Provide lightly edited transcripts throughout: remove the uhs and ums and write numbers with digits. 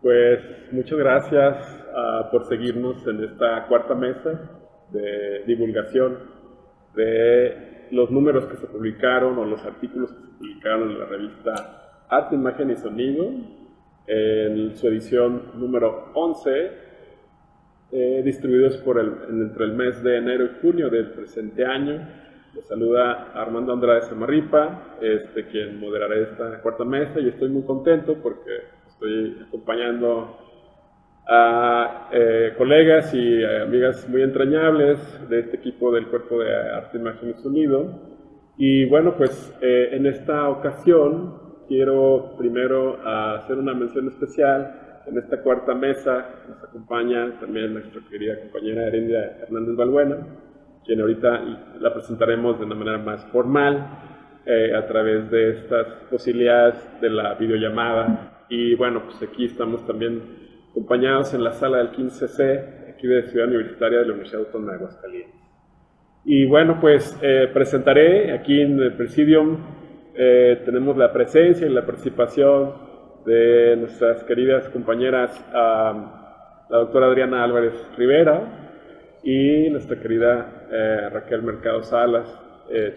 Pues muchas gracias por seguirnos en esta cuarta mesa de divulgación de los números que se publicaron o los artículos que se publicaron en la revista Arte, Imagen y Sonido en su edición número 11, distribuidos entre el mes de enero y junio del presente año. Les saluda Armando Andrade Samarripa, quien moderará esta cuarta mesa, y estoy muy contento porque estoy acompañando a colegas y amigas muy entrañables de este equipo del Cuerpo de Arte, Imagen y Sonido. Y bueno, pues en esta ocasión quiero primero hacer una mención especial. En esta cuarta mesa nos acompaña también nuestra querida compañera Heréndira Hernández Balbuena, quien ahorita la presentaremos de una manera más formal a través de estas posibilidades de la videollamada. Y bueno, pues aquí estamos también acompañados en la sala del 15C, aquí de Ciudad Universitaria de la Universidad Autónoma de Aguascalientes. Y bueno, pues presentaré aquí en el Presidium, tenemos la presencia y la participación de nuestras queridas compañeras, la doctora Adriana Álvarez Rivera y nuestra querida Raquel Mercado Salas,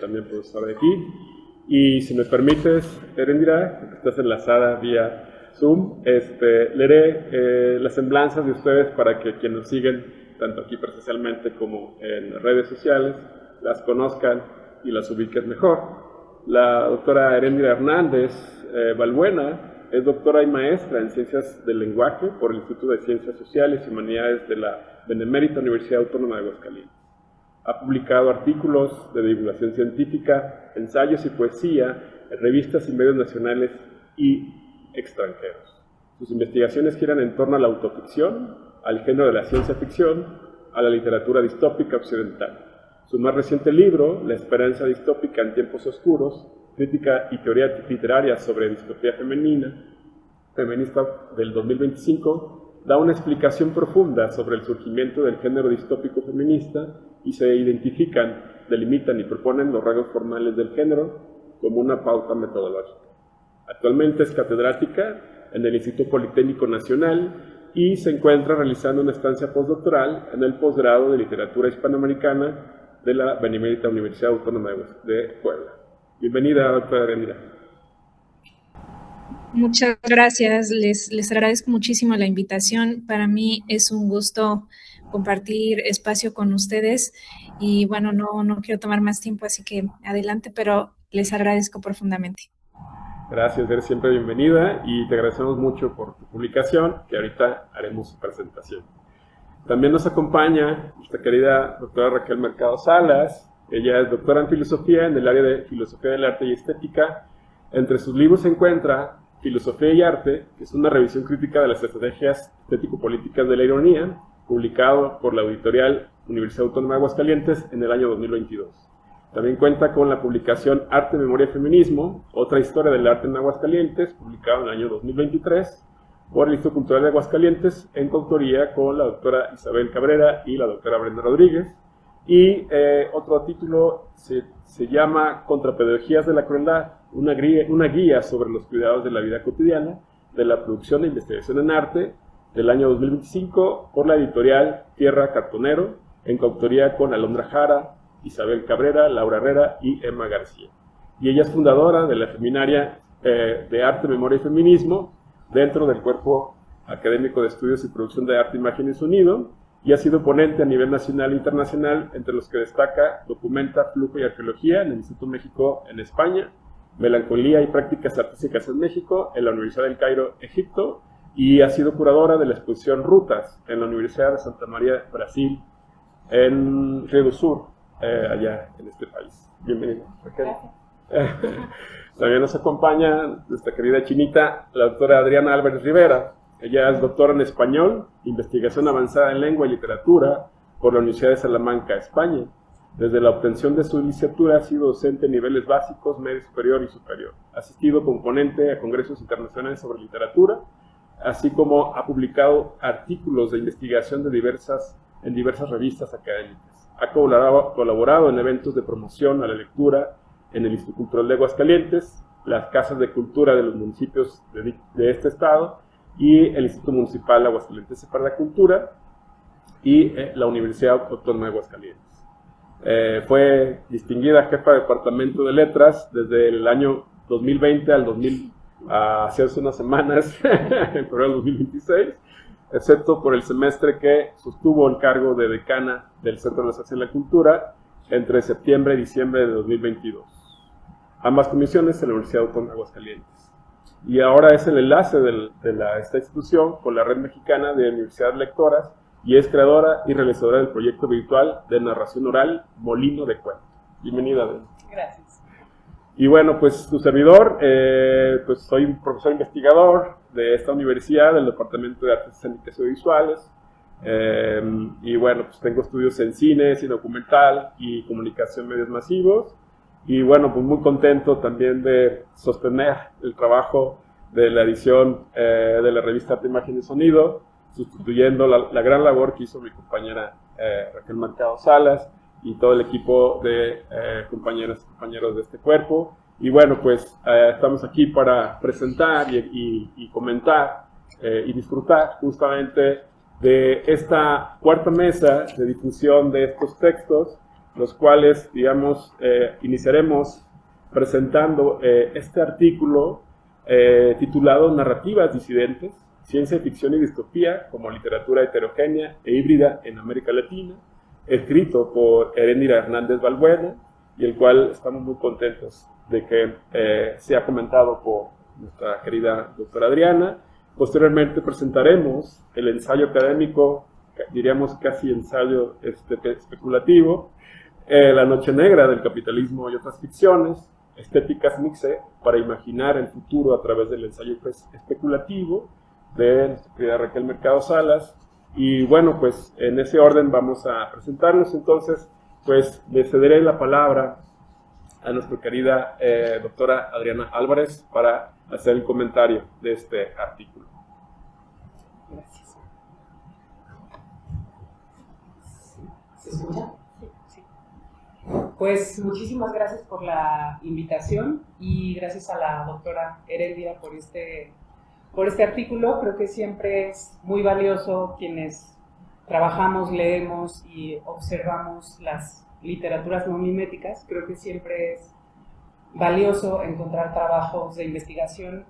también profesora de aquí. Y si me permites, Heréndira, que estás enlazada vía Zoom, leeré las semblanzas de ustedes para que quienes nos siguen, tanto aquí presencialmente como en las redes sociales, las conozcan y las ubiquen mejor. La doctora Heréndira Hernández Balbuena es doctora y maestra en Ciencias del Lenguaje por el Instituto de Ciencias Sociales y Humanidades de la Benemérita Universidad Autónoma de Aguascalientes. Ha publicado artículos de divulgación científica, ensayos y poesía en revistas y medios nacionales y extranjeros. Sus investigaciones giran en torno a la autoficción, al género de la ciencia ficción, a la literatura distópica occidental. Su más reciente libro, La esperanza distópica en tiempos oscuros, crítica y teoría literaria sobre distopía feminista del 2025, da una explicación profunda sobre el surgimiento del género distópico feminista y se identifican, delimitan y proponen los rasgos formales del género como una pauta metodológica. Actualmente es catedrática en el Instituto Politécnico Nacional y se encuentra realizando una estancia postdoctoral en el posgrado de Literatura Hispanoamericana de la Benemérita Universidad Autónoma de Puebla. Bienvenida, doctora Heréndira. Muchas gracias, les agradezco muchísimo la invitación. Para mí es un gusto compartir espacio con ustedes y bueno, no quiero tomar más tiempo, así que adelante, pero les agradezco profundamente. Gracias, eres siempre bienvenida y te agradecemos mucho por tu publicación, que ahorita haremos su presentación. También nos acompaña nuestra querida doctora Raquel Mercado Salas. Ella es doctora en filosofía en el área de filosofía del arte y estética. Entre sus libros se encuentra Filosofía y Arte, que es una revisión crítica de las estrategias estético-políticas de la ironía, publicado por la editorial Universidad Autónoma de Aguascalientes en el año 2022. También cuenta con la publicación Arte, Memoria y Feminismo, otra historia del arte en Aguascalientes, publicado en el año 2023 por el Instituto Cultural de Aguascalientes, en coautoría con la doctora Isabel Cabrera y la doctora Brenda Rodríguez. Y otro título se llama Contrapedagogías de la Crueldad, una guía sobre los cuidados de la vida cotidiana, de la producción e investigación en arte, del año 2025, por la editorial Tierra Cartonero, en coautoría con Alondra Jara, Isabel Cabrera, Laura Herrera y Emma García. Y ella es fundadora de la Seminaria de Arte, Memoria y Feminismo, dentro del Cuerpo Académico de Estudios y Producción de Arte, Imagen y Sonido, y ha sido ponente a nivel nacional e internacional, entre los que destaca Documenta, Flujo y Arqueología en el Instituto México en España, Melancolía y Prácticas Artísticas en México en la Universidad del Cairo, Egipto, y ha sido curadora de la exposición Rutas en la Universidad de Santa María, Brasil, en Río do Sur, allá en este país. Bienvenida, Raquel. También nos acompaña nuestra querida chinita, la doctora Adriana Álvarez Rivera. Ella es doctora en Español, Investigación Avanzada en Lengua y Literatura por la Universidad de Salamanca, España. Desde la obtención de su licenciatura ha sido docente en niveles básicos, medio superior y superior. Ha asistido como ponente a congresos internacionales sobre literatura, así como ha publicado artículos de investigación en diversas revistas académicas. Ha colaborado en eventos de promoción a la lectura en el Instituto Cultural de Aguascalientes, las casas de cultura de los municipios de este estado y el Instituto Municipal Aguascaliense para la Cultura y la Universidad Autónoma de Aguascalientes. Fue distinguida jefa de Departamento de Letras desde el año 2020 al 2000, hace unas semanas, en febrero del 2026, excepto por el semestre que sostuvo el cargo de decana del Centro de la Ciencia y la Cultura entre septiembre y diciembre de 2022. Ambas comisiones en la Universidad Autónoma de Aguascalientes. Y ahora es el enlace de esta institución con la Red Mexicana de Universidades Lectoras y es creadora y realizadora del proyecto virtual de narración oral Molino de Cuento. Bienvenida, Adriana. Gracias. Y bueno, pues su servidor, pues soy un profesor investigador de esta universidad, del Departamento de Artes Escénicas y Visuales. Y bueno, pues tengo estudios en cine documental y comunicación medios masivos. Y bueno, pues muy contento también de sostener el trabajo de la edición de la revista Arte, Imagen y Sonido, sustituyendo la gran labor que hizo mi compañera Raquel Mercado Salas y todo el equipo de compañeras y compañeros de este cuerpo. Y bueno, pues estamos aquí para presentar y comentar y disfrutar justamente de esta cuarta mesa de difusión de estos textos, los cuales, digamos, iniciaremos presentando este artículo titulado Narrativas disidentes, ciencia ficción y distopía como literatura heterogénea e híbrida en América Latina, escrito por Heréndira Hernández Balbuena, y el cual estamos muy contentos de que sea comentado por nuestra querida doctora Adriana. Posteriormente presentaremos el ensayo académico, diríamos casi ensayo especulativo, La noche negra del capitalismo y otras ficciones, estéticas mixe para imaginar el futuro a través del ensayo especulativo, de nuestra querida Raquel Mercado Salas. Y bueno, pues en ese orden vamos a presentarnos. Entonces, pues le cederé la palabra a nuestra querida doctora Adriana Álvarez para hacer el comentario de este artículo. Gracias. ¿Se escucha? Sí. Pues muchísimas gracias por la invitación y gracias a la doctora Heréndira por este artículo. Creo que siempre es muy valioso quienes trabajamos, leemos y observamos las literaturas no miméticas. Creo que siempre es valioso encontrar trabajos de investigación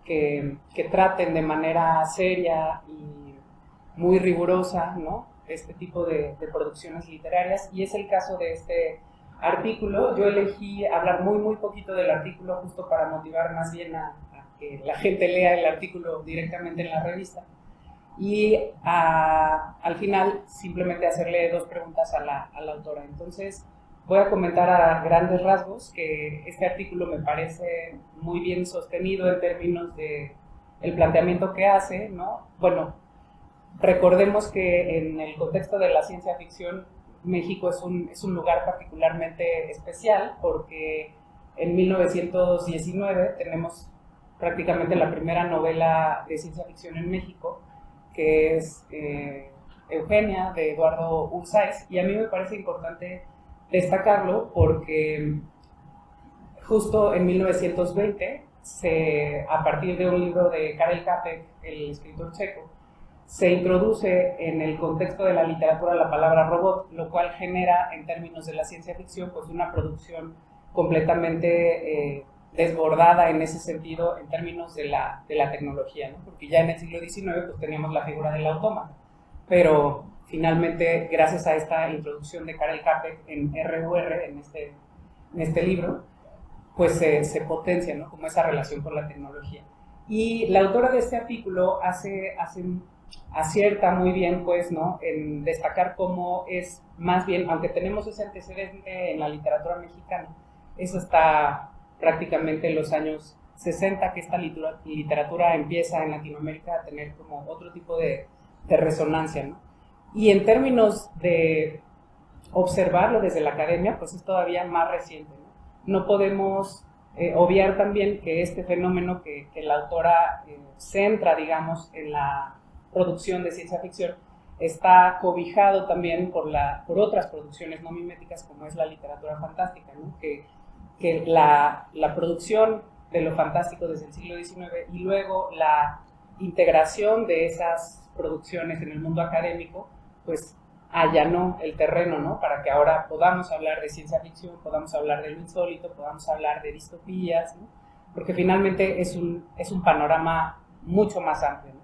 que traten de manera seria y muy rigurosa, ¿no?, este tipo de producciones literarias, y es el caso de este artículo. Yo elegí hablar muy poquito del artículo justo para motivar más bien a que la gente lea el artículo directamente en la revista, y al final simplemente hacerle dos preguntas a la autora. Entonces voy a comentar a grandes rasgos que este artículo me parece muy bien sostenido en términos de el planteamiento que hace, ¿no? Bueno, recordemos que en el contexto de la ciencia ficción, México es un lugar particularmente especial porque en 1919 tenemos prácticamente la primera novela de ciencia ficción en México, que es Eugenia, de Eduardo Urzáez, y a mí me parece importante destacarlo porque justo en 1920, a partir de un libro de Karel Čapek, el escritor checo, se introduce en el contexto de la literatura la palabra robot, lo cual genera, en términos de la ciencia ficción, pues una producción completamente desbordada en ese sentido, en términos de la tecnología, ¿no? Porque ya en el siglo XIX pues teníamos la figura del autómata, pero finalmente, gracias a esta introducción de Karel Čapek en RUR, en este libro, pues se potencia, ¿no?, como esa relación con la tecnología. Y la autora de este artículo acierta muy bien, pues, ¿no?, en destacar cómo es más bien, aunque tenemos ese antecedente en la literatura mexicana, eso está prácticamente en los años 60, que esta literatura empieza en Latinoamérica a tener como otro tipo de resonancia, ¿no? Y en términos de observarlo desde la academia, pues es todavía más reciente, ¿no? No podemos obviar también que este fenómeno que la autora centra, digamos, en la producción de ciencia ficción, está cobijado también por otras producciones no miméticas, como es la literatura fantástica, ¿no? Que la producción de lo fantástico desde el siglo XIX y luego la integración de esas producciones en el mundo académico, pues allanó el terreno, ¿no? Para que ahora podamos hablar de ciencia ficción, podamos hablar de lo insólito, podamos hablar de distopías, ¿no? Porque finalmente es un panorama mucho más amplio, ¿no?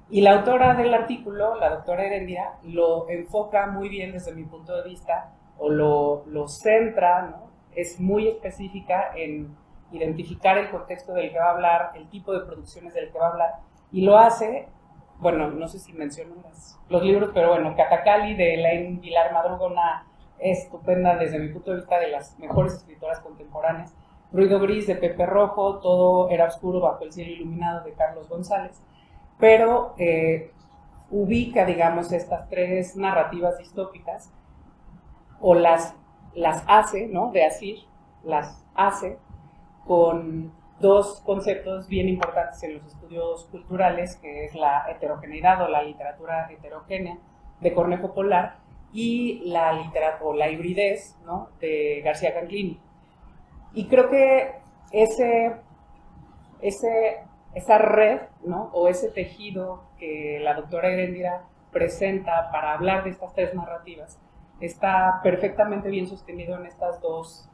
Y la autora del artículo, la doctora Heréndira, lo enfoca muy bien desde mi punto de vista, o lo centra, ¿no? Es muy específica en identificar el contexto del que va a hablar, el tipo de producciones del que va a hablar, y lo hace, bueno, no sé si menciono los libros, pero bueno, Catacali de Elaine Vilar Madruga, una estupenda desde mi punto de vista de las mejores escritoras contemporáneas, Ruido Gris de Pepe Rojo, Todo era oscuro bajo el cielo iluminado de Carlos González, pero ubica, digamos, estas tres narrativas distópicas, o las hace, ¿no? De Asir, las hace con dos conceptos bien importantes en los estudios culturales, que es la heterogeneidad o la literatura heterogénea de Cornejo Polar y la hibridez, ¿no? De García Canclini. Y creo que esa red, ¿no? O ese tejido que la doctora Heréndira presenta para hablar de estas tres narrativas está perfectamente bien sostenido en estos dos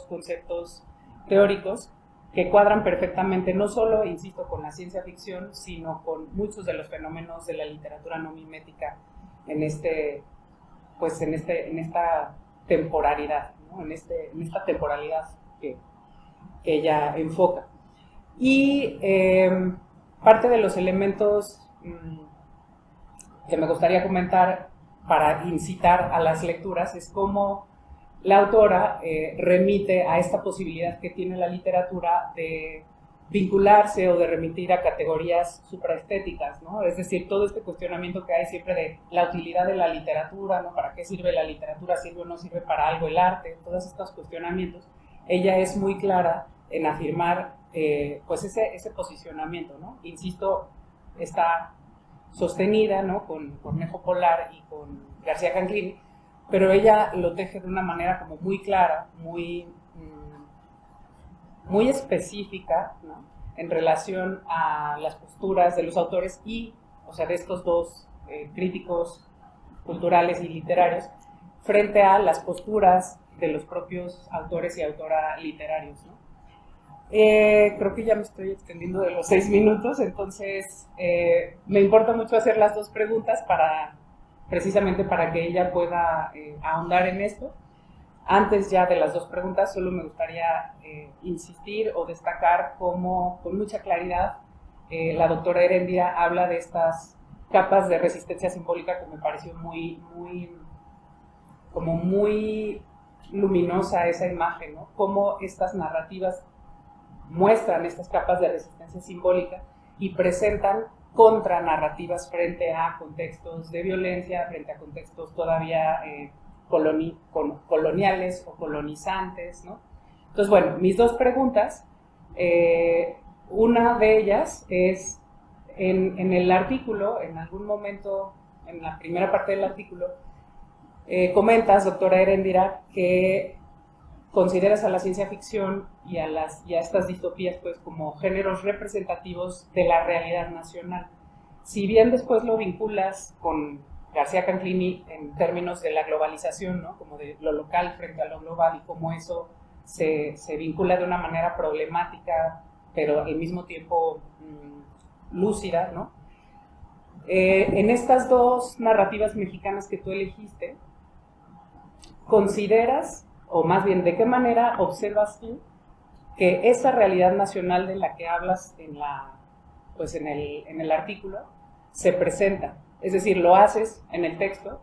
conceptos teóricos que cuadran perfectamente, no solo, insisto, con la ciencia ficción, sino con muchos de los fenómenos de la literatura no mimética en esta temporalidad, ¿no? en esta temporalidad que ella enfoca. Y parte de los elementos que me gustaría comentar para incitar a las lecturas es cómo la autora remite a esta posibilidad que tiene la literatura de vincularse o de remitir a categorías supraestéticas, ¿no? Es decir, todo este cuestionamiento que hay siempre de la utilidad de la literatura, ¿no? ¿Para qué sirve la literatura? ¿Sirve o no sirve para algo el arte? Todos estos cuestionamientos. Ella es muy clara en afirmar pues ese posicionamiento, ¿no? Insisto, está sostenida, ¿no? Con Cornejo Polar y con García Canclini, pero ella lo teje de una manera como muy clara, muy específica, ¿no? En relación a las posturas de los autores y, o sea, de estos dos críticos culturales y literarios frente a las posturas de los propios autores y autora literarios, ¿no? Creo que ya me estoy extendiendo de los 6 minutos, entonces me importa mucho hacer las dos preguntas precisamente para que ella pueda ahondar en esto. Antes ya de las dos preguntas, solo me gustaría insistir o destacar cómo, con mucha claridad, la doctora Heréndira habla de estas capas de resistencia simbólica que me pareció muy luminosa esa imagen, ¿no? Cómo estas narrativas muestran estas capas de resistencia simbólica y presentan contranarrativas frente a contextos de violencia, frente a contextos todavía coloniales o colonizantes, ¿no? Entonces, bueno, mis dos preguntas, una de ellas es, en el artículo, en algún momento, en la primera parte del artículo, comentas, doctora Heréndira, que consideras a la ciencia ficción y a estas distopías pues como géneros representativos de la realidad nacional. Si bien después lo vinculas con García Canclini en términos de la globalización, ¿no? Como de lo local frente a lo global y cómo eso se vincula de una manera problemática, pero al mismo tiempo lúcida, ¿no? En estas dos narrativas mexicanas que tú elegiste, ¿consideras, o más bien, de qué manera observas tú que esa realidad nacional de la que hablas en el artículo se presenta? Es decir, lo haces en el texto,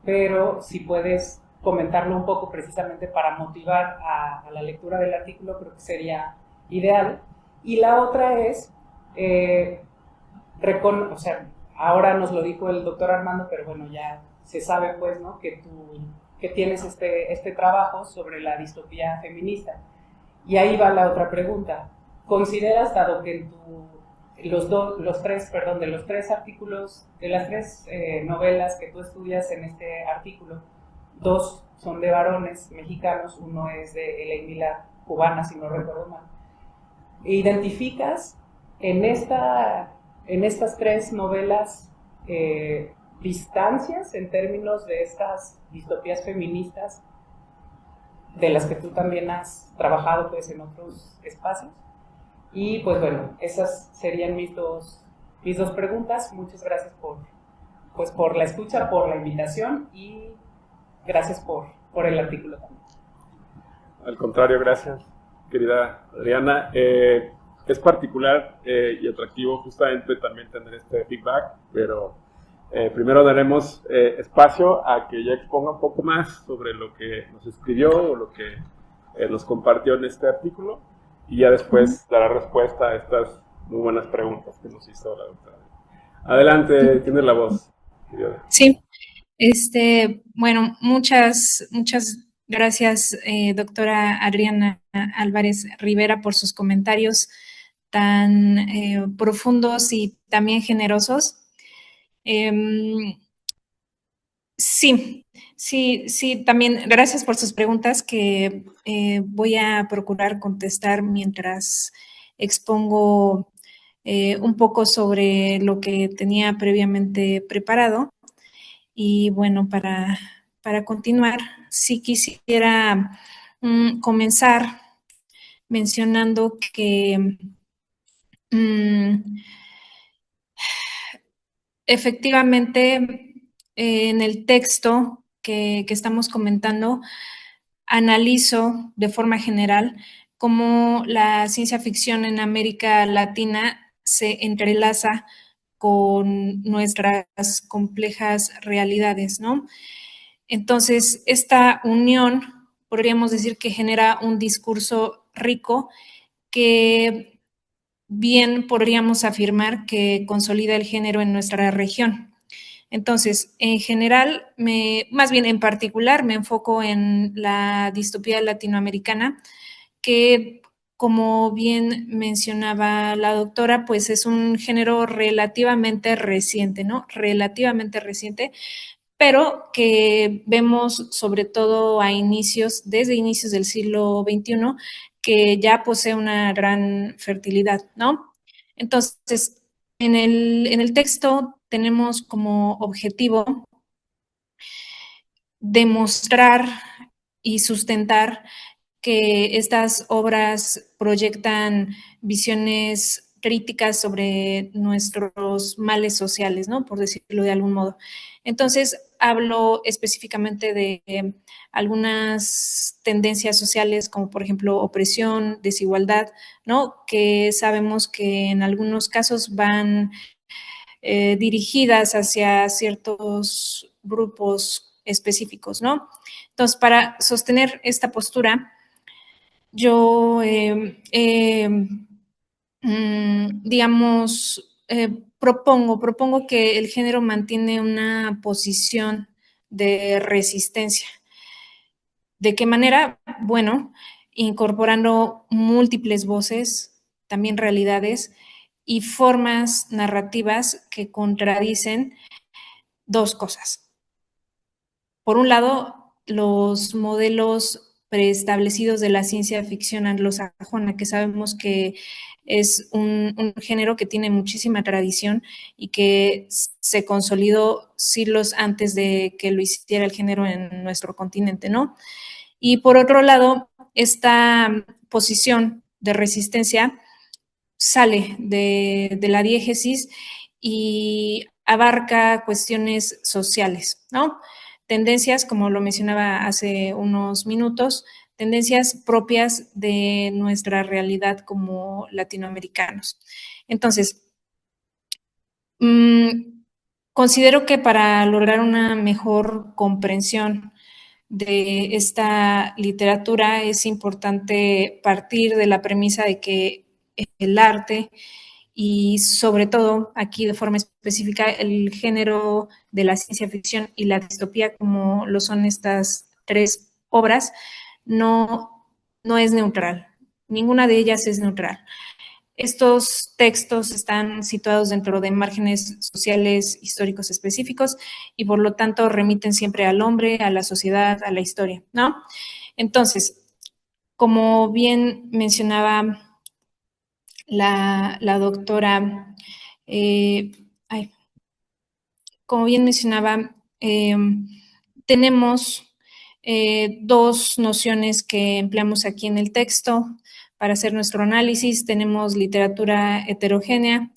pero si puedes comentarlo un poco precisamente para motivar a la lectura del artículo, creo que sería ideal. Y la otra es, ahora nos lo dijo el doctor Armando, pero bueno, ya se sabe pues, ¿no? Que tienes este trabajo sobre la distopía feminista. Y ahí va la otra pregunta. ¿Consideras, dado que de los tres artículos, de las tres novelas que tú estudias en este artículo, 2 son de varones mexicanos, uno es de Elaine Vilar, cubana, si no recuerdo mal, ¿identificas en estas tres novelas distancias en términos de estas distopías feministas de las que tú también has trabajado pues en otros espacios. Y pues bueno, esas serían mis dos preguntas. Muchas gracias por la escucha, por la invitación y gracias por el artículo también. Al contrario, gracias, querida Adriana. Es particular y atractivo justamente también tener este feedback, pero primero daremos espacio a que ella exponga un poco más sobre lo que nos escribió o lo que nos compartió en este artículo, y ya después dará respuesta a estas muy buenas preguntas que nos hizo la doctora. Adelante, tienes la voz, querida. Sí, bueno, muchas gracias, doctora Adriana Álvarez Rivera, por sus comentarios tan profundos y también generosos. Sí, también gracias por sus preguntas que voy a procurar contestar mientras expongo un poco sobre lo que tenía previamente preparado. Y bueno, para continuar, sí quisiera comenzar mencionando que efectivamente en el texto que estamos comentando, analizo de forma general cómo la ciencia ficción en América Latina se entrelaza con nuestras complejas realidades, ¿no? Entonces, esta unión podríamos decir que genera un discurso rico que bien podríamos afirmar que consolida el género en nuestra región. Entonces, en general, más bien en particular, me enfoco en la distopía latinoamericana, que, como bien mencionaba la doctora, pues es un género relativamente reciente, ¿no? Relativamente reciente, pero que vemos sobre todo desde inicios del siglo XXI, que ya posee una gran fertilidad, ¿no? Entonces, en el texto tenemos como objetivo demostrar y sustentar que estas obras proyectan visiones críticas sobre nuestros males sociales, ¿no? Por decirlo de algún modo. Entonces, hablo específicamente de algunas tendencias sociales como, por ejemplo, opresión, desigualdad, ¿no? Que sabemos que en algunos casos van dirigidas hacia ciertos grupos específicos, ¿no? Entonces, para sostener esta postura, yo, digamos, propongo que el género mantiene una posición de resistencia. ¿De qué manera? Bueno, incorporando múltiples voces, también realidades y formas narrativas que contradicen dos cosas. Por un lado, los modelos preestablecidos de la ciencia ficción anglosajona, que sabemos que es un género que tiene muchísima tradición y que se consolidó siglos antes de que lo hiciera el género en nuestro continente, ¿no? Y por otro lado, esta posición de resistencia sale de la diégesis y abarca cuestiones sociales, ¿no? Tendencias, como lo mencionaba hace unos minutos, tendencias propias de nuestra realidad como latinoamericanos. Entonces, considero que para lograr una mejor comprensión de esta literatura es importante partir de la premisa de que el arte y sobre todo aquí de forma específica el género de la ciencia ficción y la distopía, como lo son estas tres obras, no es neutral. Ninguna de ellas es neutral. Estos textos están situados dentro de márgenes sociales históricos específicos y por lo tanto remiten siempre al hombre, a la sociedad, a la historia, ¿no? Entonces, como bien mencionaba la doctora, como bien mencionaba, tenemos dos nociones que empleamos aquí en el texto para hacer nuestro análisis. Tenemos literatura heterogénea,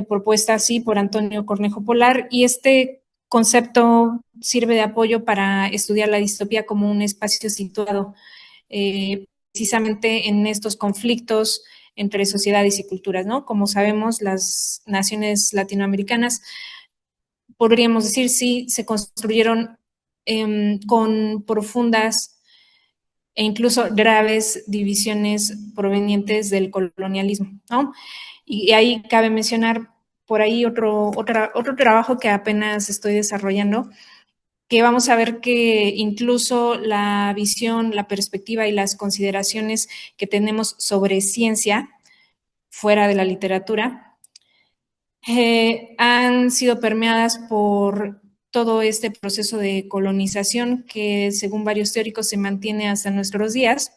propuesta así por Antonio Cornejo Polar, y este concepto sirve de apoyo para estudiar la distopía como un espacio situado precisamente en estos conflictos entre sociedades y culturas, ¿no? Como sabemos, las naciones latinoamericanas, podríamos decir, sí, se construyeron con profundas e incluso graves divisiones provenientes del colonialismo, ¿no? Y ahí cabe mencionar por ahí otro trabajo que apenas estoy desarrollando, que vamos a ver que incluso la visión, la perspectiva y las consideraciones que tenemos sobre ciencia fuera de la literatura han sido permeadas por todo este proceso de colonización que, según varios teóricos, se mantiene hasta nuestros días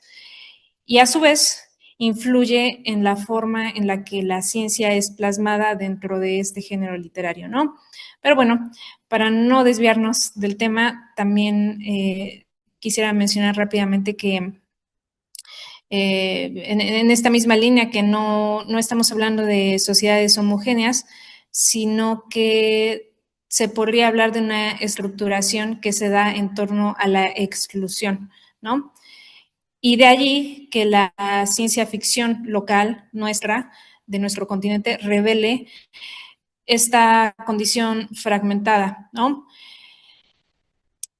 y a su vez influye en la forma en la que la ciencia es plasmada dentro de este género literario, ¿no? Pero bueno, para no desviarnos del tema, también quisiera mencionar rápidamente que en esta misma línea que no estamos hablando de sociedades homogéneas, sino que se podría hablar de una estructuración que se da en torno a la exclusión, ¿no? Y de allí que la ciencia ficción local nuestra, de nuestro continente, revele esta condición fragmentada, ¿no?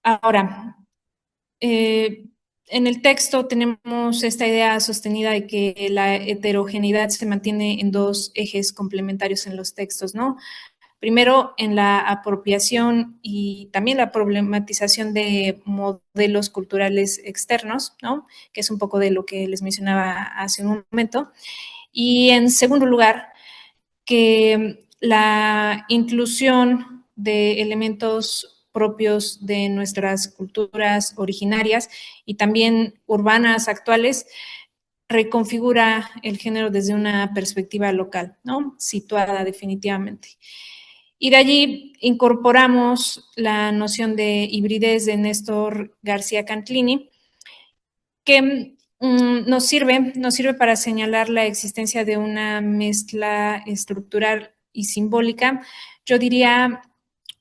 Ahora, en el texto tenemos esta idea sostenida de que la heterogeneidad se mantiene en dos ejes complementarios en los textos, ¿no? Primero, en la apropiación y también la problematización de modelos culturales externos, ¿no? Que es un poco de lo que les mencionaba hace un momento. Y en segundo lugar, que la inclusión de elementos propios de nuestras culturas originarias y también urbanas actuales reconfigura el género desde una perspectiva local, ¿no? Situada definitivamente. Y de allí incorporamos la noción de hibridez de Néstor García Cantlini, que nos sirve para señalar la existencia de una mezcla estructural y simbólica, yo diría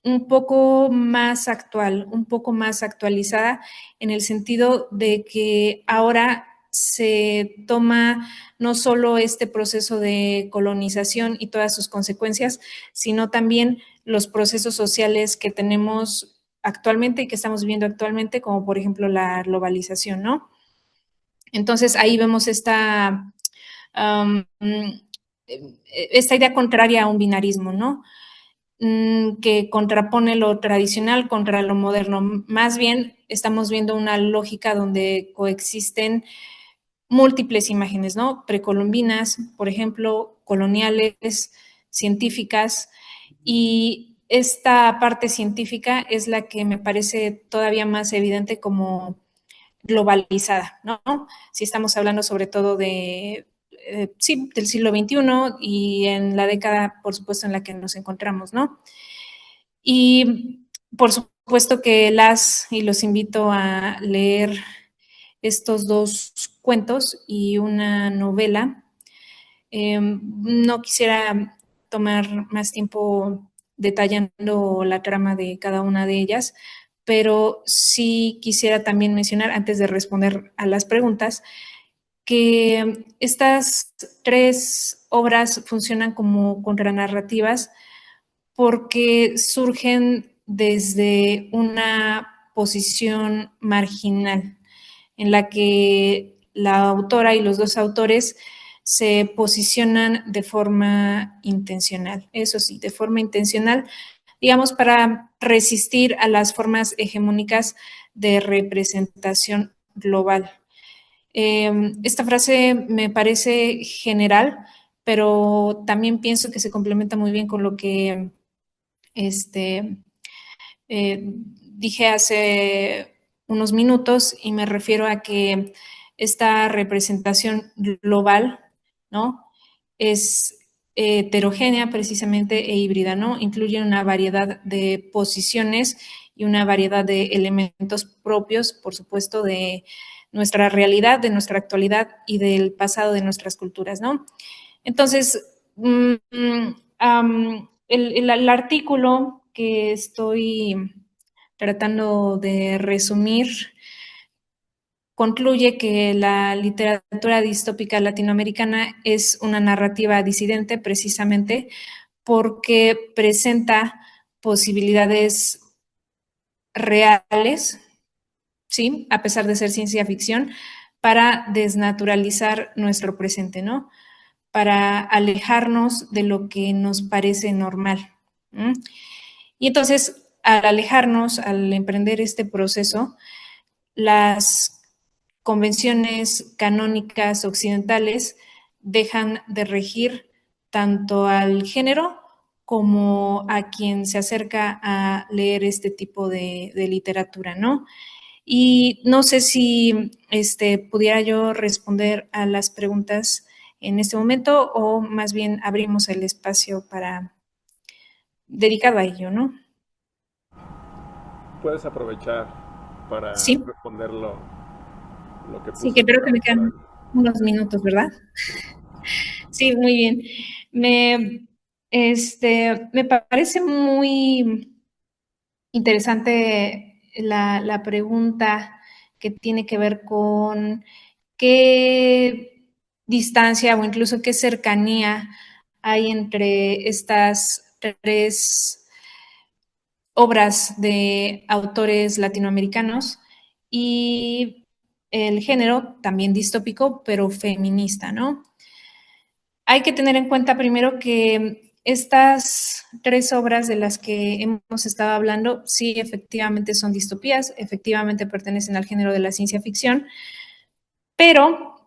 un poco más actual, un poco más actualizada, en el sentido de que ahora se toma no solo este proceso de colonización y todas sus consecuencias, sino también los procesos sociales que tenemos actualmente y que estamos viviendo actualmente, como por ejemplo la globalización, ¿no? Entonces ahí vemos esta idea contraria a un binarismo, ¿no? Que contrapone lo tradicional contra lo moderno. Más bien estamos viendo una lógica donde coexisten múltiples imágenes, ¿no? Precolombinas, por ejemplo, coloniales, científicas, y esta parte científica es la que me parece todavía más evidente como globalizada, ¿no? Si estamos hablando sobre todo de, sí, del siglo XXI y en la década, por supuesto, en la que nos encontramos, ¿no? Y por supuesto que las y los invito a leer estos dos cuentos y una novela. No quisiera tomar más tiempo detallando la trama de cada una de ellas, pero sí quisiera también mencionar, antes de responder a las preguntas, que estas tres obras funcionan como contranarrativas porque surgen desde una posición marginal en la que la autora y los dos autores se posicionan de forma intencional, eso sí, de forma intencional, digamos, para resistir a las formas hegemónicas de representación global. Esta frase me parece general, pero también pienso que se complementa muy bien con lo que dije hace unos minutos, y me refiero a que esta representación global, ¿no? Es heterogénea precisamente e híbrida, ¿no? Incluye una variedad de posiciones y una variedad de elementos propios, por supuesto, de nuestra realidad, de nuestra actualidad y del pasado de nuestras culturas, ¿no? Entonces, el artículo que estoy tratando de resumir concluye que la literatura distópica latinoamericana es una narrativa disidente precisamente porque presenta posibilidades reales, ¿sí? A pesar de ser ciencia ficción, para desnaturalizar nuestro presente, ¿no? Para alejarnos de lo que nos parece normal. Y entonces, al alejarnos, al emprender este proceso, las convenciones canónicas occidentales dejan de regir tanto al género como a quien se acerca a leer este tipo de literatura, ¿no? Y no sé si pudiera yo responder a las preguntas en este momento o más bien abrimos el espacio para dedicado a ello, ¿no? Puedes aprovechar para Sí, responder lo que sí, puse que en el creo que me chat por ahí. quedan unos minutos, ¿verdad? Sí, muy bien. Me, me parece muy interesante la pregunta que tiene que ver con qué distancia o incluso qué cercanía hay entre estas tres obras de autores latinoamericanos y el género también distópico, pero feminista, ¿no? Hay que tener en cuenta primero que estas tres obras de las que hemos estado hablando, sí, efectivamente son distopías, efectivamente pertenecen al género de la ciencia ficción, pero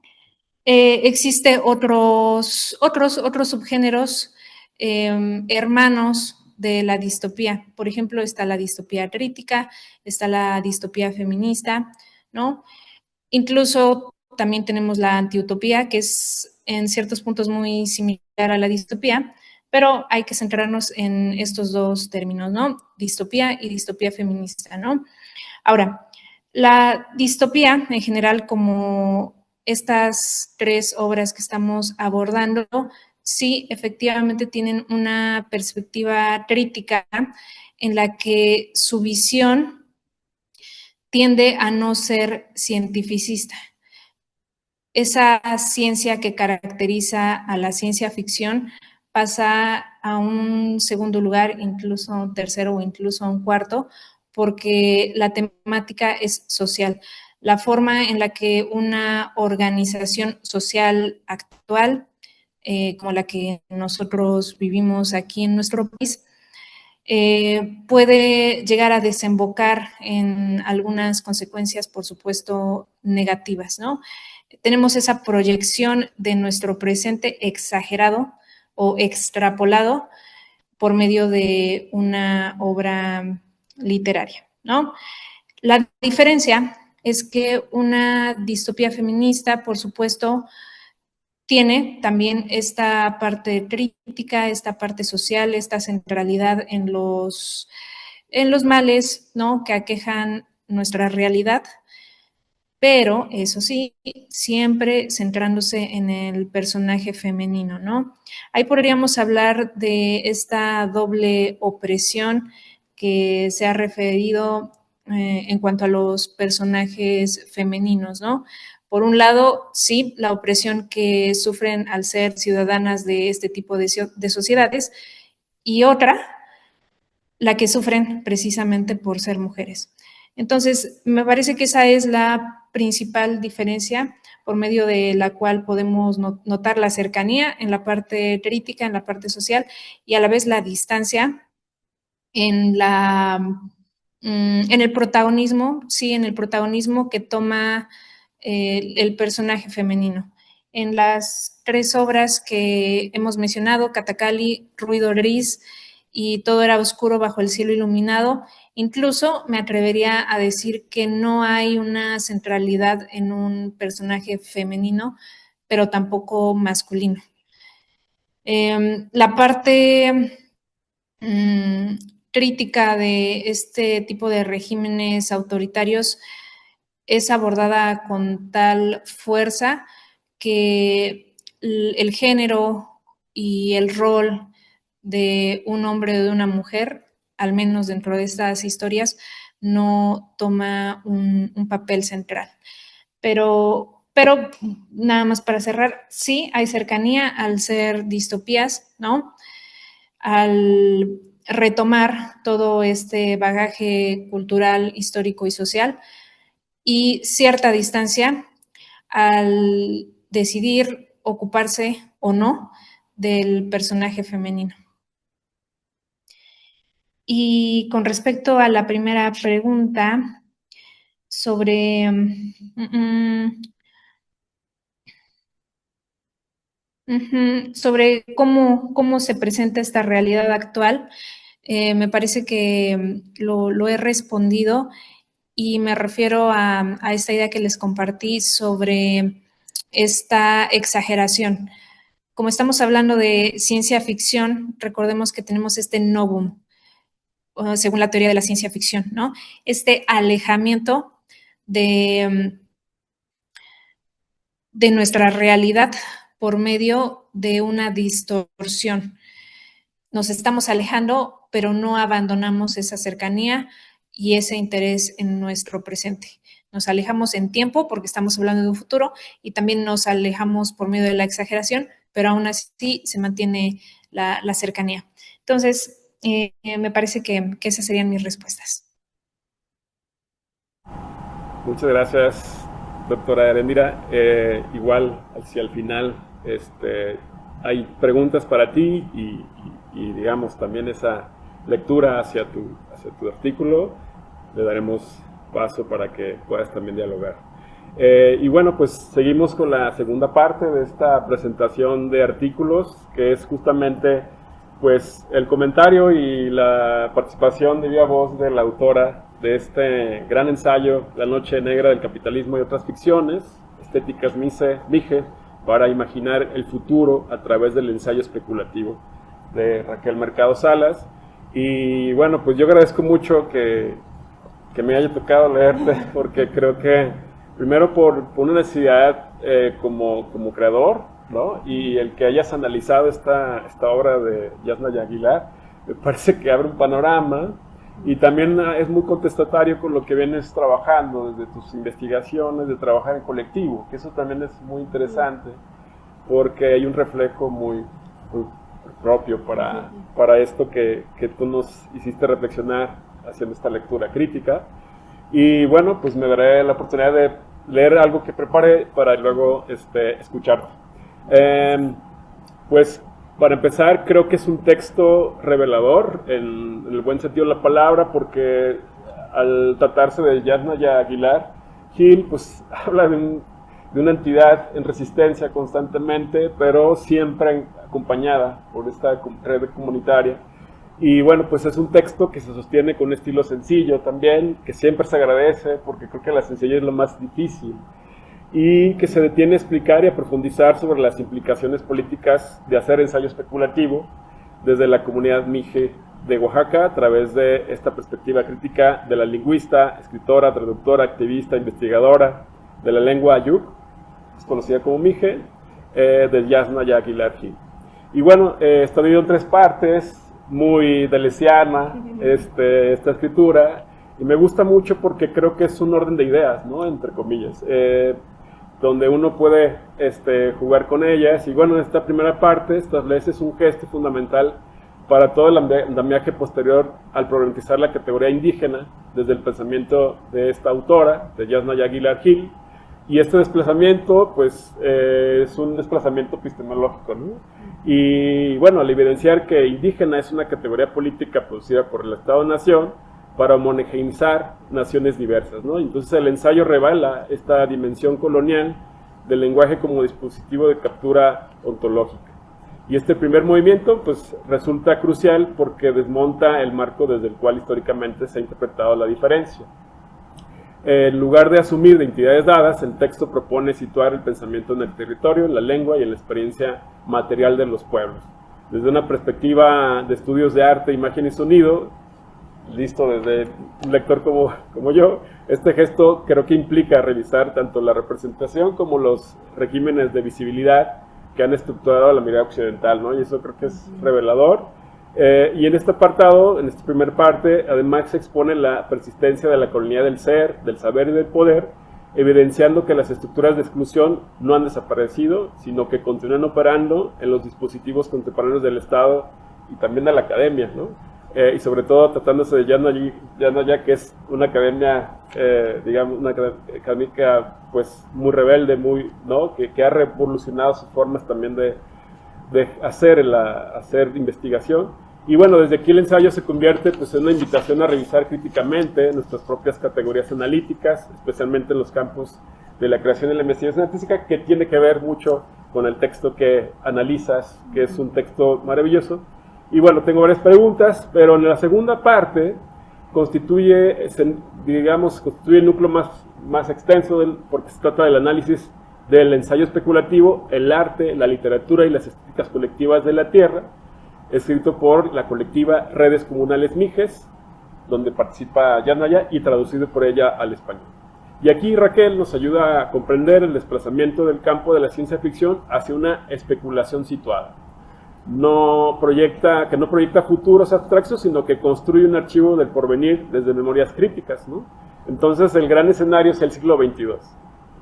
existe otros subgéneros hermanos de la distopía. Por ejemplo, está la distopía crítica, está la distopía feminista, ¿no? Incluso también tenemos la antiutopía, que es en ciertos puntos muy similar a la distopía, pero hay que centrarnos en estos dos términos, ¿no? Distopía y distopía feminista, ¿no? Ahora, la distopía en general, como estas tres obras que estamos abordando, sí, efectivamente tienen una perspectiva crítica en la que su visión tiende a no ser cientificista. Esa ciencia que caracteriza a la ciencia ficción pasa a un segundo lugar, incluso a un tercero o incluso a un cuarto, porque la temática es social. La forma en la que una organización social actual, como la que nosotros vivimos aquí en nuestro país, puede llegar a desembocar en algunas consecuencias, por supuesto, negativas, ¿no? Tenemos esa proyección de nuestro presente exagerado o extrapolado por medio de una obra literaria, ¿no? La diferencia es que una distopía feminista, por supuesto, tiene también esta parte crítica, esta parte social, esta centralidad en los males, ¿no? Que aquejan nuestra realidad, pero eso sí, siempre centrándose en el personaje femenino, ¿no? Ahí podríamos hablar de esta doble opresión que se ha referido en cuanto a los personajes femeninos, ¿no? Por un lado, sí, la opresión que sufren al ser ciudadanas de este tipo de sociedades, y otra, la que sufren precisamente por ser mujeres. Entonces, me parece que esa es la principal diferencia por medio de la cual podemos notar la cercanía en la parte crítica, en la parte social, y a la vez la distancia en en el protagonismo, sí, en el protagonismo que toma el personaje femenino. En las tres obras que hemos mencionado, Catacali, Ruido Gris y Todo era oscuro bajo el cielo iluminado, incluso me atrevería a decir que no hay una centralidad en un personaje femenino, pero tampoco masculino. La parte crítica de este tipo de regímenes autoritarios es abordada con tal fuerza que el género y el rol de un hombre o de una mujer, al menos dentro de estas historias, no toma un papel central. Pero nada más para cerrar, sí hay cercanía al ser distopías, ¿no? Al retomar todo este bagaje cultural, histórico y social, y cierta distancia al decidir ocuparse o no del personaje femenino. Y con respecto a la primera pregunta sobre sobre cómo se presenta esta realidad actual, me parece que lo he respondido y me refiero a esta idea que les compartí sobre esta exageración. Como estamos hablando de ciencia ficción, recordemos que tenemos este novum, según la teoría de la ciencia ficción, ¿no? Este alejamiento de nuestra realidad por medio de una distorsión. Nos estamos alejando, pero no abandonamos esa cercanía y ese interés en nuestro presente. Nos alejamos en tiempo porque estamos hablando de un futuro y también nos alejamos por medio de la exageración, pero aún así se mantiene la cercanía. Entonces, me parece que esas serían mis respuestas. Muchas gracias, doctora Erendira. Igual, hacia el final, hay preguntas para ti y digamos también esa lectura hacia tu artículo. Le daremos paso para que puedas también dialogar. Y bueno, pues seguimos con la segunda parte de esta presentación de artículos, que es justamente pues el comentario y la participación de viva voz de la autora de este gran ensayo, La Noche Negra del Capitalismo y otras ficciones, Estéticas Mije, para imaginar el futuro a través del ensayo especulativo, de Raquel Mercado Salas. Y bueno, pues yo agradezco mucho que me haya tocado leerte, porque creo que primero por una necesidad como creador, ¿no? Y el que hayas analizado esta obra de Yasnaya Aguilar, me parece que abre un panorama y también es muy contestatario con lo que vienes trabajando desde tus investigaciones, de trabajar en colectivo, que eso también es muy interesante, porque hay un reflejo muy propio para esto que tú nos hiciste reflexionar haciendo esta lectura crítica. Y bueno, pues me daré la oportunidad de leer algo que preparé para luego escucharte. Pues para empezar, creo que es un texto revelador en el buen sentido de la palabra, porque al tratarse de Yasnaya Aguilar Gil, pues habla de una entidad en resistencia constantemente, pero siempre acompañada por esta red comunitaria. Y bueno, pues es un texto que se sostiene con un estilo sencillo también, que siempre se agradece, porque creo que la sencillez es lo más difícil, y que se detiene a explicar y a profundizar sobre las implicaciones políticas de hacer ensayo especulativo desde la comunidad Mije de Oaxaca, a través de esta perspectiva crítica de la lingüista, escritora, traductora, activista, investigadora de la lengua ayuk, es conocida como Mije, de Yasnaya Aguilar Gil. Y bueno, está dividido en tres partes, muy deleuziana esta escritura, y me gusta mucho porque creo que es un orden de ideas, ¿no? Entre comillas, donde uno puede jugar con ellas. Y bueno, en esta primera parte, establece un gesto fundamental para todo el andamiaje posterior al problematizar la categoría indígena desde el pensamiento de esta autora, de Yasnaya Aguilar Gil. Y este desplazamiento, pues, es un desplazamiento epistemológico, ¿no? Y bueno, al evidenciar que indígena es una categoría política producida por el Estado-Nación para homogeneizar naciones diversas, ¿no? Entonces el ensayo revela esta dimensión colonial del lenguaje como dispositivo de captura ontológica. Y este primer movimiento, pues, resulta crucial porque desmonta el marco desde el cual históricamente se ha interpretado la diferencia. En lugar de asumir de entidades dadas, el texto propone situar el pensamiento en el territorio, en la lengua y en la experiencia material de los pueblos. Desde una perspectiva de estudios de arte, imagen y sonido, listo desde un lector como yo, este gesto creo que implica revisar tanto la representación como los regímenes de visibilidad que han estructurado la mirada occidental, ¿no? Y eso creo que es revelador. Y en este apartado, en esta primera parte, además se expone la persistencia de la colonialidad del ser, del saber y del poder, evidenciando que las estructuras de exclusión no han desaparecido, sino que continúan operando en los dispositivos contemporáneos del Estado y también de la academia, ¿no? Y sobre todo tratándose de Yasna, que es una academia, digamos, una académica pues muy rebelde, muy, ¿no? que ha revolucionado sus formas también de hacer investigación. Y bueno, desde aquí el ensayo se convierte pues, en una invitación a revisar críticamente nuestras propias categorías analíticas, especialmente en los campos de la creación y la investigación artística, que tiene que ver mucho con el texto que analizas, que es un texto maravilloso. Y bueno, tengo varias preguntas, pero en la segunda parte constituye el núcleo más extenso, porque se trata del análisis del ensayo especulativo, el arte, la literatura y las estéticas colectivas de la tierra, escrito por la colectiva Redes Comunales Mijes, donde participa Yasna y traducido por ella al español. Y aquí Raquel nos ayuda a comprender el desplazamiento del campo de la ciencia ficción hacia una especulación situada. Que no proyecta futuros abstractos, sino que construye un archivo del porvenir desde memorias críticas, ¿no? Entonces el gran escenario es el siglo XXII,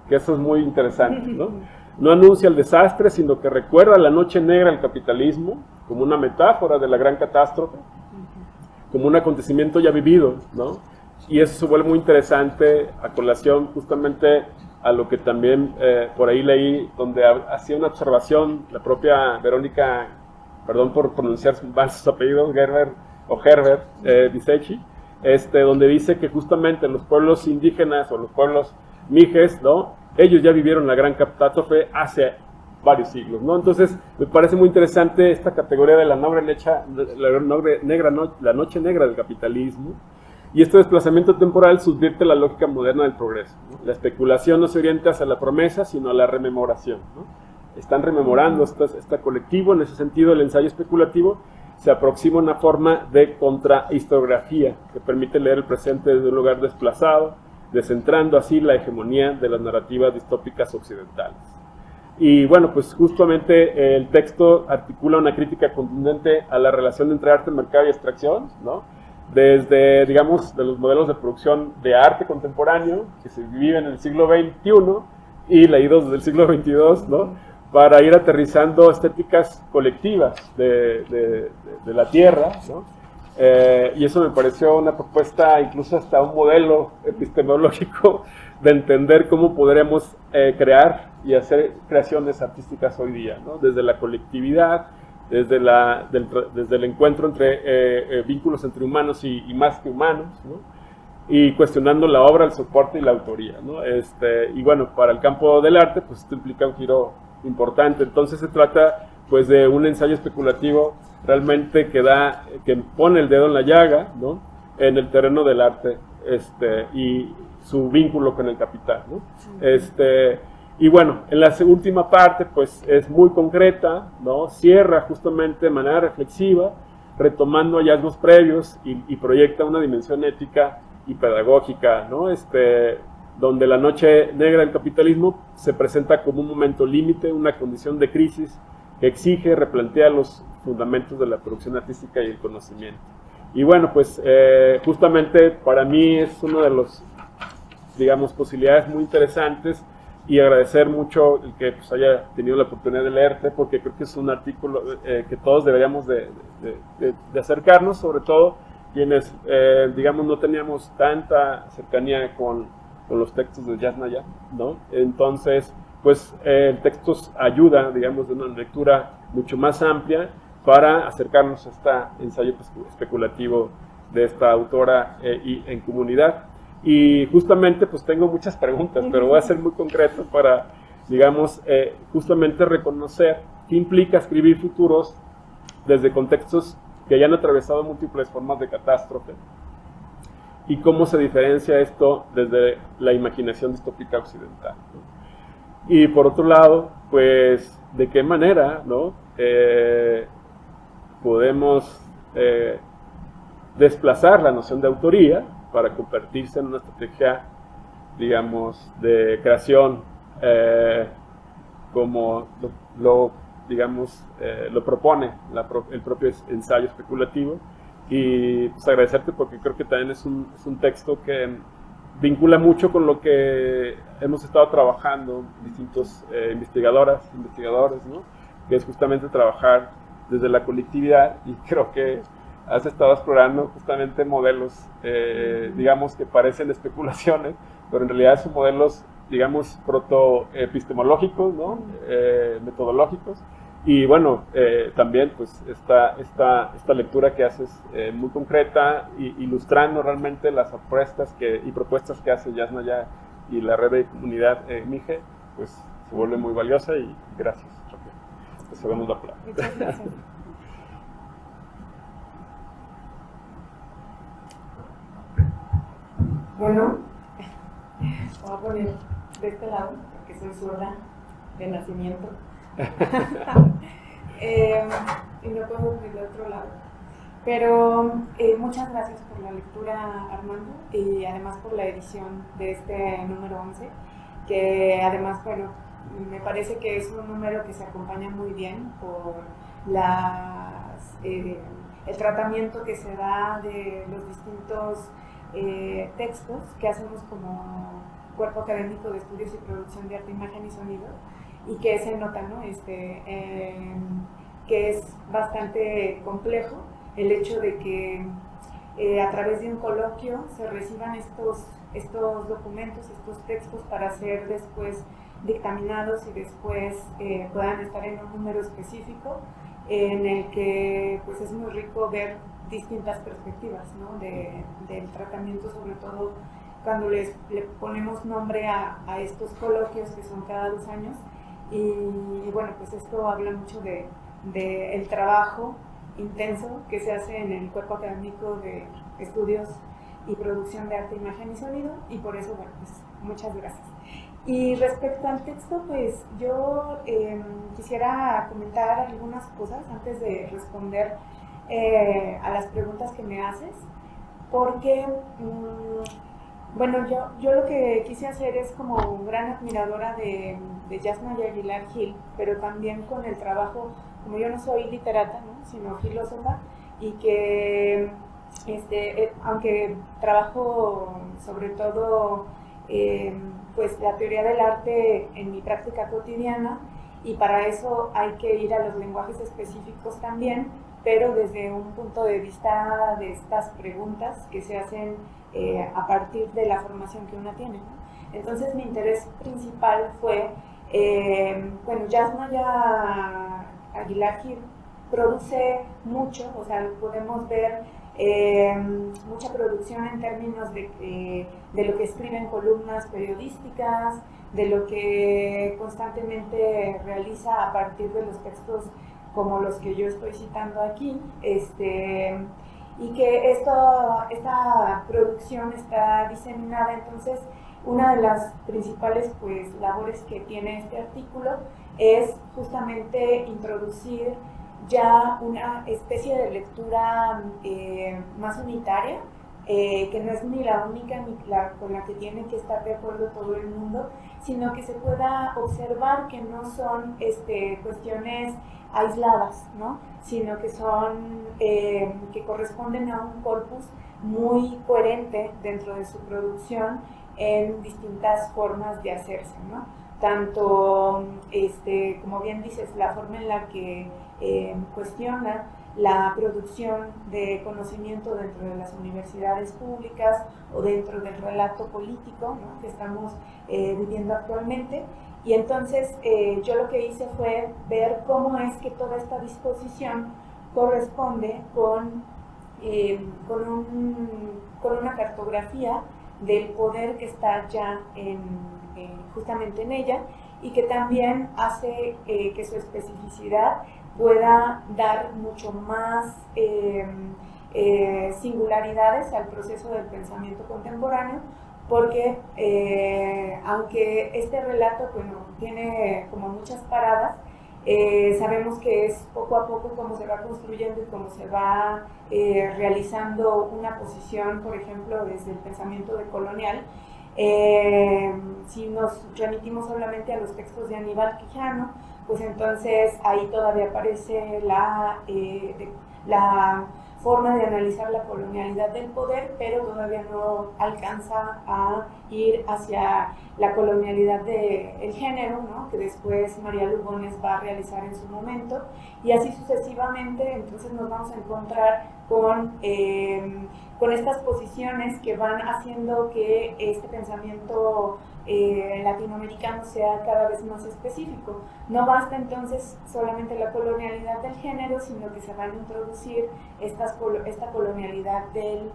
que eso es muy interesante, ¿no? No anuncia el desastre, sino que recuerda la noche negra del capitalismo como una metáfora de la gran catástrofe, como un acontecimiento ya vivido, ¿no? Y eso se vuelve muy interesante a colación justamente a lo que también por ahí leí, donde hacía una observación la propia Verónica, perdón por pronunciar mal sus apellidos, Herbert Disechi, donde dice que justamente los pueblos indígenas o los pueblos mijes, ¿no? Ellos ya vivieron la gran catástrofe hace varios siglos, ¿no? Entonces, me parece muy interesante esta categoría de la noche negra del capitalismo, y este desplazamiento temporal subvierte la lógica moderna del progreso, ¿no? La especulación no se orienta hacia la promesa, sino a la rememoración, ¿no? Están rememorando este colectivo. En ese sentido, el ensayo especulativo se aproxima a una forma de contrahistoriografía que permite leer el presente desde un lugar desplazado, descentrando así la hegemonía de las narrativas distópicas occidentales. Y bueno, pues justamente el texto articula una crítica contundente a la relación entre arte, mercado y extracción, ¿no? Desde, digamos, de los modelos de producción de arte contemporáneo que se viven en el siglo XXI y leídos desde el siglo XXII, ¿no? Para ir aterrizando estéticas colectivas de la tierra, ¿no? Y eso me pareció una propuesta, incluso hasta un modelo epistemológico de entender cómo podremos crear y hacer creaciones artísticas hoy día, ¿no? Desde la colectividad, desde el encuentro entre vínculos entre humanos y más que humanos, ¿no? Y cuestionando la obra, el soporte y la autoría, ¿no? Y bueno, para el campo del arte, pues esto implica un giro importante. Entonces se trata pues de un ensayo especulativo realmente que pone el dedo en la llaga, ¿no? En el terreno del arte, y su vínculo con el capital, ¿no? Y bueno, en la última parte pues es muy concreta, ¿no? Cierra justamente de manera reflexiva, retomando hallazgos previos y proyecta una dimensión ética y pedagógica, ¿no? Donde la noche negra del capitalismo se presenta como un momento límite, una condición de crisis que exige, replantea los fundamentos de la producción artística y el conocimiento. Y bueno, pues justamente para mí es uno de los, digamos, posibilidades muy interesantes, y agradecer mucho el que pues, haya tenido la oportunidad de leerte, porque creo que es un artículo que todos deberíamos de acercarnos, sobre todo quienes, digamos, no teníamos tanta cercanía con los textos de Yasna, ¿no? Entonces, pues el texto ayuda, digamos, de una lectura mucho más amplia para acercarnos a este ensayo especulativo de esta autora y en comunidad. Y justamente, pues tengo muchas preguntas, pero voy a ser muy concreto para, digamos, justamente reconocer qué implica escribir futuros desde contextos que hayan atravesado múltiples formas de catástrofe. y cómo se diferencia esto desde la imaginación distópica occidental, ¿no? Y por otro lado, pues, de qué manera, ¿no? Podemos desplazar la noción de autoría para convertirse en una estrategia, digamos, de creación, como lo propone el propio ensayo especulativo. Y pues agradecerte porque creo que también es un texto que vincula mucho con lo que hemos estado trabajando distintos investigadores, ¿no? Que es justamente trabajar desde la colectividad, y creo que has estado explorando justamente modelos, digamos, que parecen especulaciones, pero en realidad son modelos, digamos, protoepistemológicos, ¿no? Metodológicos. Y bueno, también pues esta lectura que haces muy concreta, ilustrando realmente las apuestas y propuestas que hace Yasnaya y la red de comunidad MIGE, pues se vuelve muy valiosa, y gracias. Pues se vemos la palabra. Muchas gracias. Bueno, voy a poner de este lado, porque soy zurda de nacimiento. Y no puedo poner del otro lado. Pero muchas gracias por la lectura, Armando, y además por la edición de este número 11, que además, bueno, me parece que es un número que se acompaña muy bien por el tratamiento que se da de los distintos textos que hacemos como Cuerpo Académico de Estudios y Producción de Arte, Imagen y Sonido, y que se nota, ¿no? Que es bastante complejo el hecho de que a través de un coloquio se reciban estos documentos, estos textos, para ser después dictaminados y después puedan estar en un número específico en el que pues es muy rico ver distintas perspectivas, ¿no? del tratamiento, sobre todo cuando le ponemos nombre a estos coloquios que son cada 2 años. Y bueno, pues esto habla mucho el trabajo intenso que se hace en el Cuerpo Académico de Estudios y Producción de Arte, Imagen y Sonido, y por eso, bueno, pues muchas gracias. Y respecto al texto, pues yo quisiera comentar algunas cosas antes de responder a las preguntas que me haces, porque bueno, yo lo que quise hacer es, como gran admiradora de Yasnaya Aguilar Gil, pero también con el trabajo, como yo no soy literata, ¿no? Sino filósofa, y que aunque trabajo sobre todo pues la teoría del arte en mi práctica cotidiana, y para eso hay que ir a los lenguajes específicos también, pero desde un punto de vista de estas preguntas que se hacen a partir de la formación que uno tiene, ¿no? Entonces mi interés principal fue, bueno, Yasnaya Aguilar Gil produce mucho, o sea, podemos ver mucha producción en términos de lo que escribe en columnas periodísticas, de lo que constantemente realiza a partir de los textos como los que yo estoy citando aquí, y que esta producción está diseminada. Entonces, una de las principales pues labores que tiene este artículo es justamente introducir ya una especie de lectura más unitaria, que no es ni la única ni la con la que tiene que estar de acuerdo todo el mundo, sino que se pueda observar que no son cuestiones aisladas, ¿no? Sino que son que corresponden a un corpus muy coherente dentro de su producción en distintas formas de hacerse, ¿no? Tanto, como bien dices, la forma en la que cuestiona la producción de conocimiento dentro de las universidades públicas o dentro del relato político, ¿no? Que estamos viviendo actualmente. Y entonces yo lo que hice fue ver cómo es que toda esta disposición corresponde con una cartografía del poder que está ya justamente en ella, y que también hace que su especificidad pueda dar mucho más singularidades al proceso del pensamiento contemporáneo, porque aunque este relato, bueno, tiene como muchas paradas, sabemos que es poco a poco cómo se va construyendo y cómo se va realizando una posición, por ejemplo, desde el pensamiento decolonial. Si nos remitimos solamente a los textos de Aníbal Quijano, pues entonces ahí todavía aparece la forma de analizar la colonialidad del poder, pero todavía no alcanza a ir hacia la colonialidad del género, ¿no? Que después María Lugones va a realizar en su momento, y así sucesivamente. Entonces nos vamos a encontrar con estas posiciones que van haciendo que este pensamiento latinoamericano sea cada vez más específico. No basta entonces solamente la colonialidad del género, sino que se van a introducir esta colonialidad del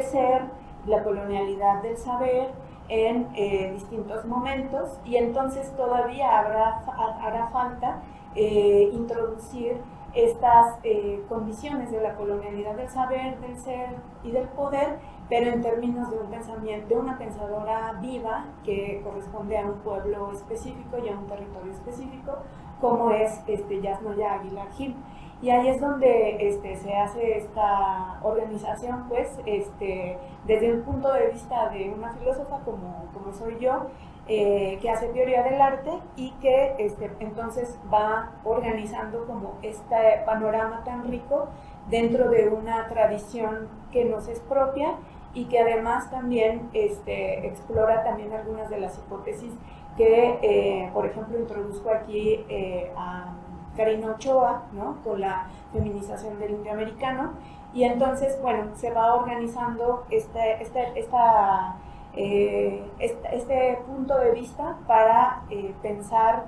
ser, la colonialidad del saber en distintos momentos, y entonces todavía hará falta introducir estas condiciones de la colonialidad del saber, del ser y del poder, pero en términos de un pensamiento, de una pensadora viva que corresponde a un pueblo específico y a un territorio específico, como es Yasnaya Aguilar Gil. Y ahí es donde se hace esta organización, pues, desde el punto de vista de una filósofa como soy yo, que hace teoría del arte y que entonces va organizando como este panorama tan rico dentro de una tradición que nos es propia, y que además también explora también algunas de las hipótesis que, por ejemplo, introduzco aquí a Karina Ochoa, ¿no? Con la feminización del indio americano, y entonces, bueno, se va organizando este punto de vista para pensar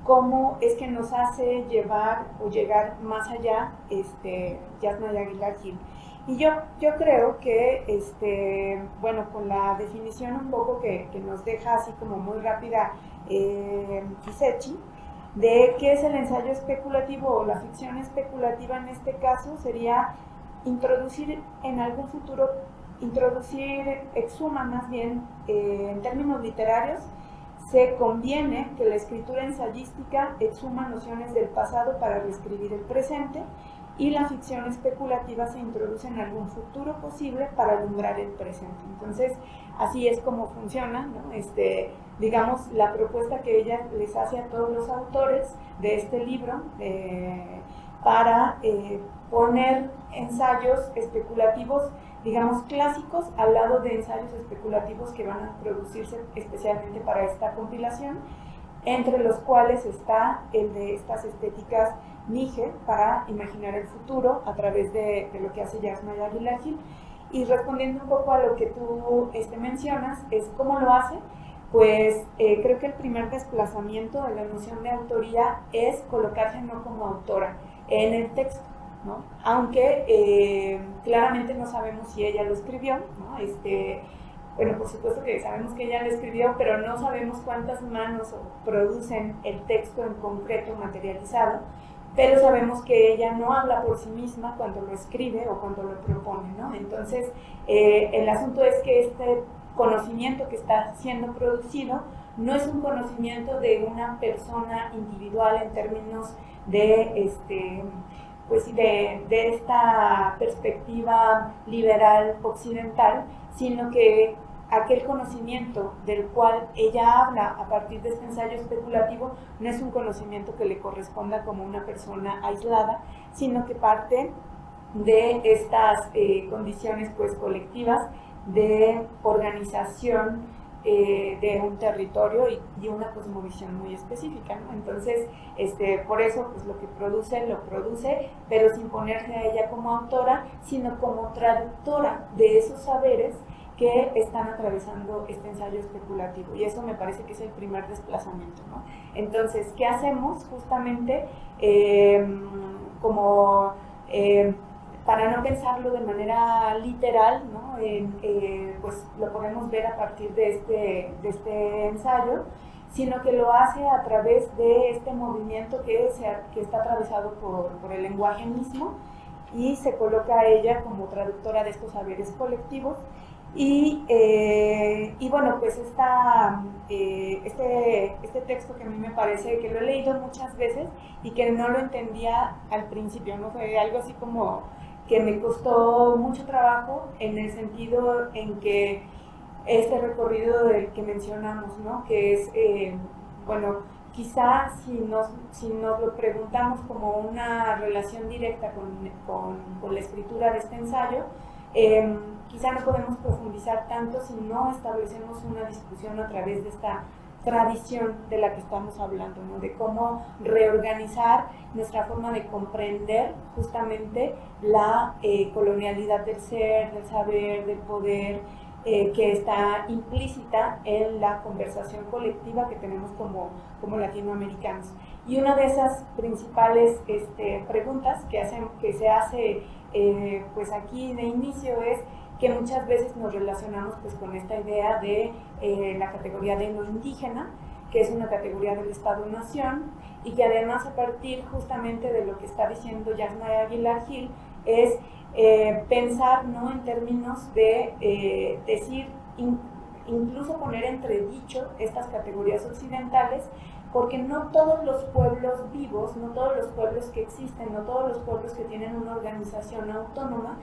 cómo es que nos hace llevar o llegar más allá Yasnaya Aguilar Gil. Y yo creo que, bueno, con la definición un poco que nos deja así como muy rápida Kisechi, de qué es el ensayo especulativo o la ficción especulativa en este caso, sería introducir en algún futuro, exhuma más bien, en términos literarios, se conviene que la escritura ensayística exhuma nociones del pasado para reescribir el presente, y la ficción especulativa se introduce en algún futuro posible para alumbrar el presente. Entonces, así es como funciona, ¿no? Digamos, la propuesta que ella les hace a todos los autores de este libro para poner ensayos especulativos, digamos, clásicos, al lado de ensayos especulativos que van a producirse especialmente para esta compilación, entre los cuales está el de estas estéticas Níger para imaginar el futuro a través de lo que hace Yasnaya Aguilar Gil. Y respondiendo un poco a lo que tú mencionas, es cómo lo hace. Pues creo que el primer desplazamiento de la noción de autoría es colocarse no como autora en el texto, ¿no? Aunque claramente no sabemos si ella lo escribió, ¿no? Bueno, por supuesto que sabemos que ella lo escribió, pero no sabemos cuántas manos producen el texto en concreto materializado, pero sabemos que ella no habla por sí misma cuando lo escribe o cuando lo propone, ¿no? Entonces, el asunto es que este conocimiento que está siendo producido no es un conocimiento de una persona individual en términos de de esta perspectiva liberal occidental, sino que aquel conocimiento del cual ella habla a partir de este ensayo especulativo no es un conocimiento que le corresponda como una persona aislada, sino que parte de estas condiciones pues colectivas de organización de un territorio y una cosmovisión muy específica, ¿no? Entonces, por eso pues lo que lo produce, pero sin ponerse a ella como autora, sino como traductora de esos saberes que están atravesando este ensayo especulativo, y eso me parece que es el primer desplazamiento, ¿no? Entonces, ¿qué hacemos? Justamente para no pensarlo de manera literal, ¿no? Pues lo podemos ver a partir de este ensayo, sino que lo hace a través de este movimiento que está atravesado por el lenguaje mismo, y se coloca a ella como traductora de estos saberes colectivos. Y bueno, pues este texto que a mí me parece que lo he leído muchas veces y que no lo entendía al principio, ¿no? Fue algo así como que me costó mucho trabajo en el sentido en que este recorrido del que mencionamos, ¿no? Que es, bueno, quizá si nos lo preguntamos como una relación directa con la escritura de este ensayo, quizá no podemos profundizar tanto si no establecemos una discusión a través de esta tradición de la que estamos hablando, ¿no? De cómo reorganizar nuestra forma de comprender justamente la colonialidad del ser, del saber, del poder, que está implícita en la conversación colectiva que tenemos como latinoamericanos. Y una de esas principales preguntas que se hace pues aquí de inicio es que muchas veces nos relacionamos pues con esta idea de la categoría de lo indígena, que es una categoría del Estado-Nación, y que además a partir justamente de lo que está diciendo Yasmaya Aguilar Gil es pensar no en términos de decir, incluso poner entredicho estas categorías occidentales, porque no todos los pueblos vivos, no todos los pueblos que existen, no todos los pueblos que tienen una organización autónoma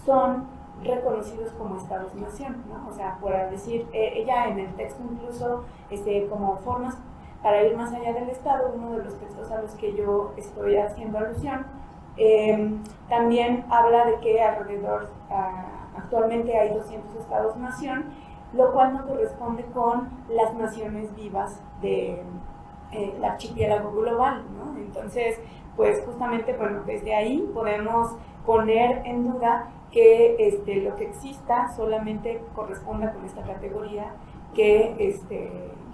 son reconocidos como estados-nación, ¿no? O sea, por decir, ella en el texto incluso como formas para ir más allá del Estado, uno de los textos a los que yo estoy haciendo alusión, también habla de que alrededor, actualmente hay 200 estados-nación, lo cual no corresponde con las naciones vivas del archipiélago global, ¿no? Entonces, pues justamente, bueno, desde ahí podemos poner en duda que lo que exista solamente corresponda con esta categoría que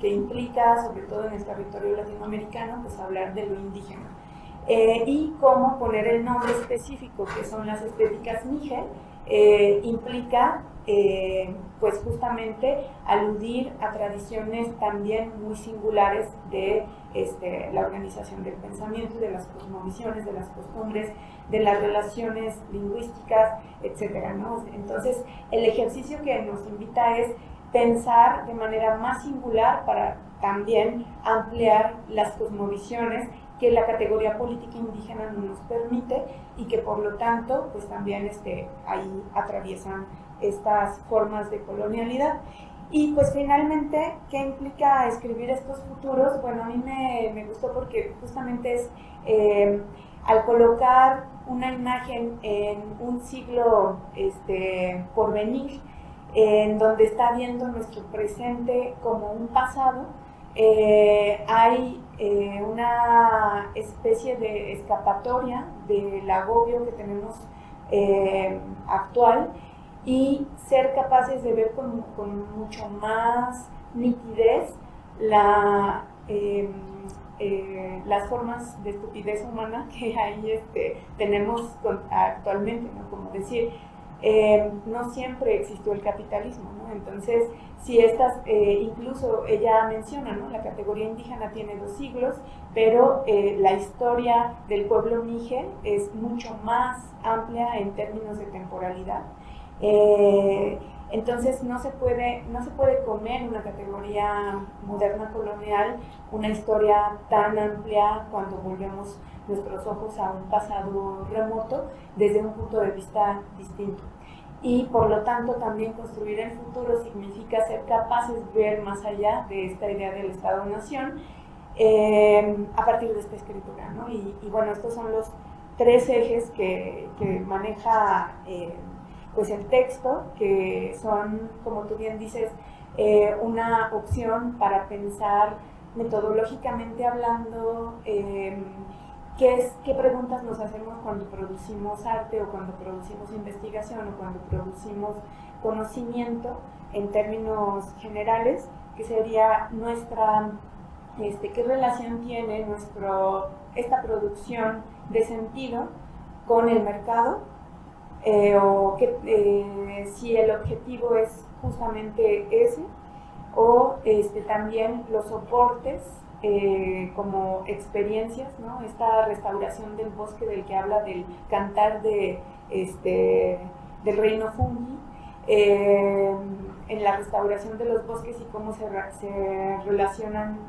implica, sobre todo en el territorio latinoamericano, pues hablar de lo indígena. Y cómo poner el nombre específico, que son las estéticas Mije, implica pues justamente aludir a tradiciones también muy singulares de la organización del pensamiento, de las cosmovisiones, de las costumbres, de las relaciones lingüísticas, etcétera, ¿no? Entonces, el ejercicio que nos invita es pensar de manera más singular para también ampliar las cosmovisiones que la categoría política indígena no nos permite y que por lo tanto pues también ahí atraviesan estas formas de colonialidad. Y pues finalmente, ¿qué implica escribir estos futuros? Bueno, a mí me gustó porque justamente es al colocar una imagen en un siglo por venir, en donde está viendo nuestro presente como un pasado, hay una especie de escapatoria del agobio que tenemos actual y ser capaces de ver con mucho más nitidez las formas de estupidez humana que ahí tenemos actualmente, ¿no? Como decir, no siempre existió el capitalismo, ¿no? Entonces, si incluso ella menciona, ¿no? La categoría indígena tiene 2 siglos, pero la historia del pueblo Mije es mucho más amplia en términos de temporalidad. Entonces no se puede comer una categoría moderna colonial una historia tan amplia cuando volvemos nuestros ojos a un pasado remoto desde un punto de vista distinto. Y por lo tanto también construir el futuro significa ser capaces de ver más allá de esta idea del Estado-Nación a partir de esta escritura, ¿no? Y bueno, estos son los 3 ejes que maneja pues el texto, que son, como tú bien dices, una opción para pensar metodológicamente hablando qué preguntas nos hacemos cuando producimos arte o cuando producimos investigación o cuando producimos conocimiento en términos generales, que sería nuestra, qué relación tiene esta producción de sentido con el mercado, o si el objetivo es justamente ese, o también los soportes como experiencias, ¿no? Esta restauración del bosque del que habla, del cantar del reino fungi, en la restauración de los bosques y cómo se relacionan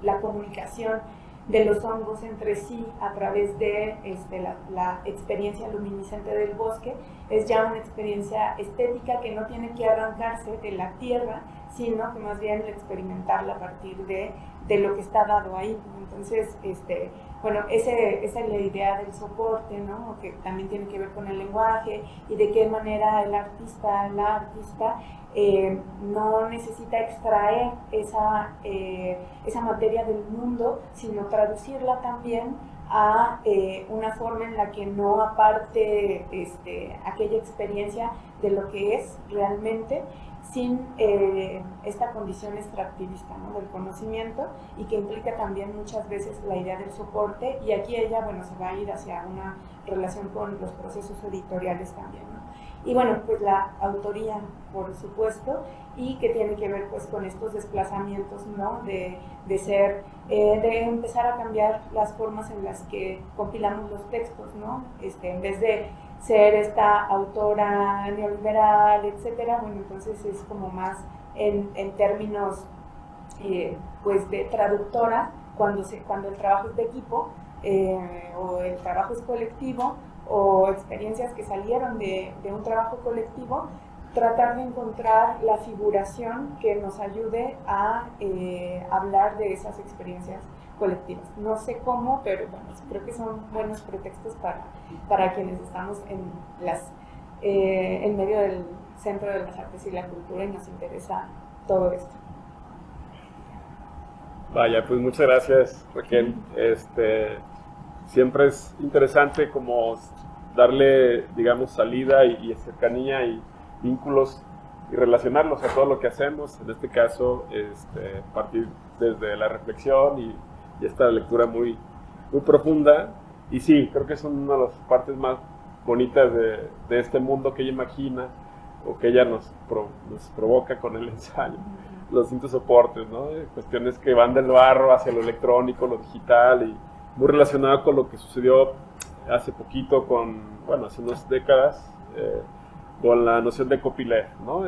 la comunicación de los hongos entre sí a través de la experiencia luminiscente del bosque. Es ya una experiencia estética que no tiene que arrancarse de la tierra, sino que más bien experimentarla a partir de lo que está dado ahí. Entonces, bueno, esa es la idea del soporte, ¿no? Que también tiene que ver con el lenguaje y de qué manera la artista no necesita extraer esa materia del mundo, sino traducirla también a una forma en la que no aparte aquella experiencia de lo que es realmente, sin esta condición extractivista, ¿no? Del conocimiento, y que implica también muchas veces la idea del soporte, y aquí ella, bueno, se va a ir hacia una relación con los procesos editoriales también, ¿no? Y bueno, pues la autoría, por supuesto, y que tiene que ver pues con estos desplazamientos, ¿no? De empezar a cambiar las formas en las que compilamos los textos, ¿no? En vez de ser esta autora neoliberal, etcétera, bueno, entonces es como más en términos pues de traductora, cuando el trabajo es de equipo, o el trabajo es colectivo, o experiencias que salieron de un trabajo colectivo, tratar de encontrar la figuración que nos ayude a hablar de esas experiencias colectivas. No sé cómo, pero bueno, creo que son buenos pretextos para quienes estamos en medio del Centro de las Artes y la Cultura y nos interesa todo esto. Vaya, pues muchas gracias, Raquel. Siempre es interesante como darle, digamos, salida y cercanía y vínculos y relacionarlos a todo lo que hacemos. En este caso, partir desde la reflexión y esta lectura muy, muy profunda. Y sí, creo que es una de las partes más bonitas de este mundo que ella imagina o que ella nos provoca con el ensayo. Los distintos soportes, ¿no? Cuestiones que van del barro hacia lo electrónico, lo digital, y muy relacionado con lo que sucedió hace poquito hace unas décadas, con la noción de copyleft, ¿no?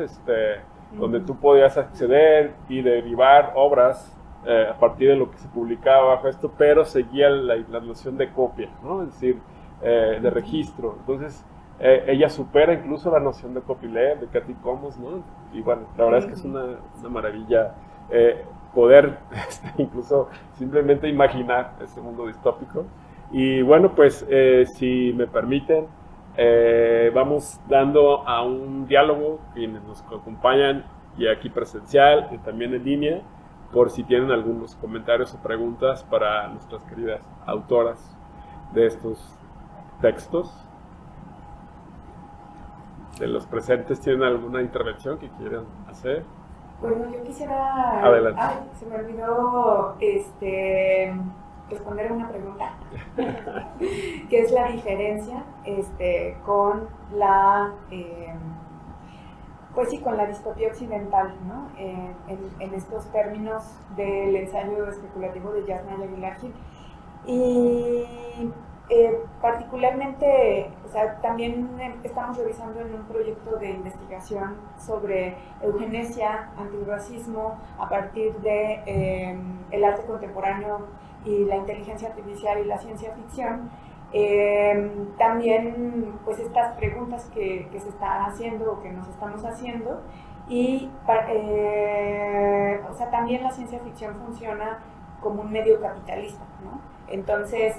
Donde tú podías acceder y derivar obras a partir de lo que se publicaba bajo esto, pero seguía la noción de copia, ¿no? Es decir, de registro. Entonces, ella supera incluso la noción de copyleft, de Creative Commons, ¿no? Y bueno, la verdad es que es una maravilla poder incluso simplemente imaginar ese mundo distópico. Y bueno, pues si me permiten, vamos dando a un diálogo quienes nos acompañan, y aquí presencial y también en línea, por si tienen algunos comentarios o preguntas para nuestras queridas autoras de estos textos. De los presentes, ¿tienen alguna intervención que quieran hacer? Bueno, yo quisiera... Adelante. Se me olvidó responder una pregunta, que es la diferencia con la... pues sí, con la distopía occidental, ¿no? En estos términos del ensayo especulativo de Yasna Aguilar Gil. Y particularmente, o sea, también estamos revisando en un proyecto de investigación sobre eugenesia, antirracismo, a partir de el arte contemporáneo y la inteligencia artificial y la ciencia ficción. También pues estas preguntas que se están haciendo o que nos estamos haciendo, y o sea, también la ciencia ficción funciona como un medio capitalista, ¿no? Entonces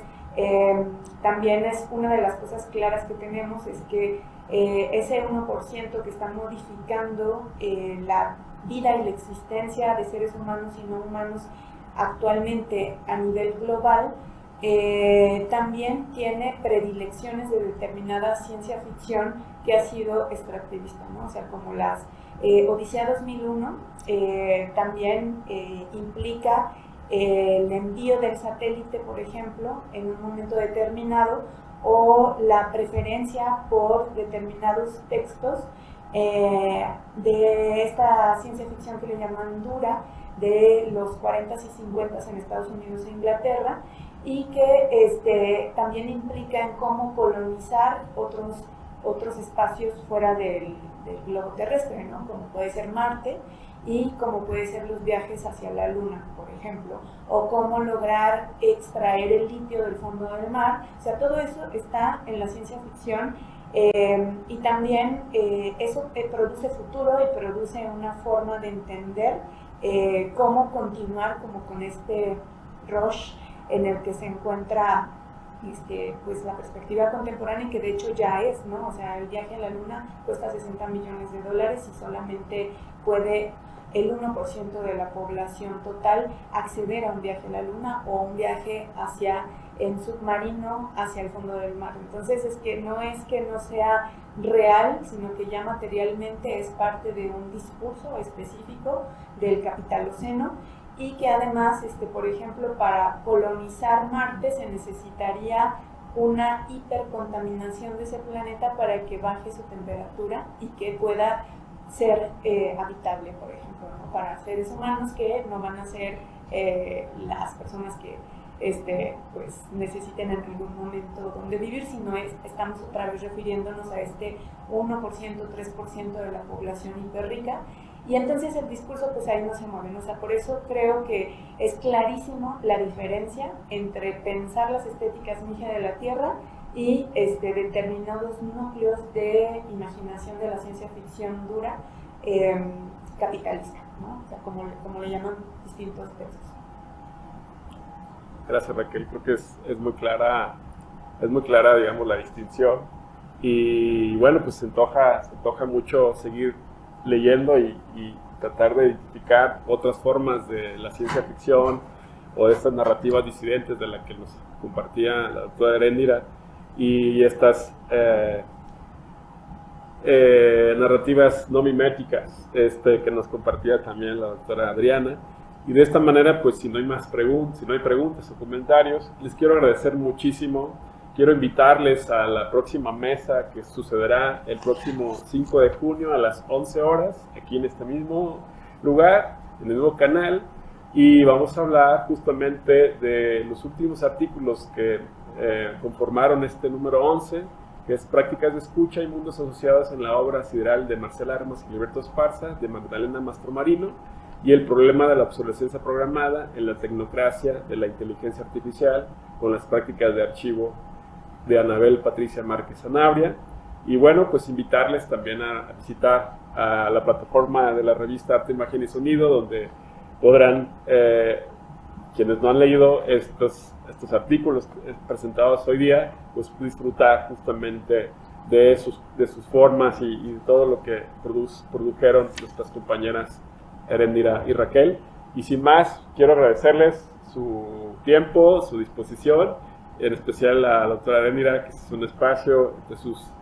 también es una de las cosas claras que tenemos, es que ese 1% que está modificando la vida y la existencia de seres humanos y no humanos actualmente a nivel global, también tiene predilecciones de determinada ciencia ficción que ha sido extractivista, ¿no? O sea, como las Odisea 2001 también implica el envío del satélite, por ejemplo, en un momento determinado, o la preferencia por determinados textos de esta ciencia ficción que le llaman dura, de los 40s y 50s en Estados Unidos e Inglaterra, y que también implica en cómo colonizar otros espacios fuera del globo terrestre, ¿no? Como puede ser Marte y como puede ser los viajes hacia la Luna, por ejemplo, o cómo lograr extraer el litio del fondo del mar. O sea, todo eso está en la ciencia ficción, y también eso produce futuro y produce una forma de entender cómo continuar como con este rush en el que se encuentra pues la perspectiva contemporánea, que de hecho ya es, ¿no? O sea, el viaje a la Luna cuesta $60 millones y solamente puede el 1% de la población total acceder a un viaje a la Luna o un viaje en submarino hacia el fondo del mar. Entonces no es que no sea real, sino que ya materialmente es parte de un discurso específico del capitaloceno, y que además, por ejemplo, para colonizar Marte se necesitaría una hipercontaminación de ese planeta para que baje su temperatura y que pueda ser habitable, por ejemplo, ¿no? Para seres humanos que no van a ser las personas que pues necesiten en algún momento donde vivir, sino estamos otra vez refiriéndonos a 1%, 3% de la población hiperrica. Y entonces el discurso pues ahí no se mueve, ¿no? O sea, por eso creo que es clarísimo la diferencia entre pensar las estéticas Mije de la Tierra y determinados núcleos de imaginación de la ciencia ficción dura capitalista, ¿no? O sea, como le llaman distintos textos. Gracias, Raquel. Creo que es muy clara, digamos, la distinción. Y bueno, pues se antoja mucho seguir leyendo y tratar de identificar otras formas de la ciencia ficción o de estas narrativas disidentes de las que nos compartía la doctora Heréndira, y estas narrativas no miméticas que nos compartía también la doctora Adriana. Y de esta manera, pues si no hay preguntas o comentarios, les quiero agradecer muchísimo. Quiero invitarles a la próxima mesa que sucederá el próximo 5 de junio a las 11 horas, aquí en este mismo lugar, en el nuevo canal, y vamos a hablar justamente de los últimos artículos que conformaron este número 11, que es Prácticas de Escucha y Mundos Asociados en la obra sideral de Marcela Armas y Gilberto Esparza, de Magdalena Mastromarino, y el problema de la obsolescencia programada en la tecnocracia de la inteligencia artificial con las prácticas de archivo, de Anabel Patricia Márquez Sanabria. Y bueno, pues invitarles también a visitar a la plataforma de la revista Arte, Imagen y Sonido, donde podrán, quienes no han leído estos artículos presentados hoy día, pues disfrutar justamente de sus formas y de todo lo que produjeron nuestras compañeras Heréndira y Raquel. Y sin más, quiero agradecerles su tiempo, su disposición, en especial a la doctora Heréndira, que es un espacio de sus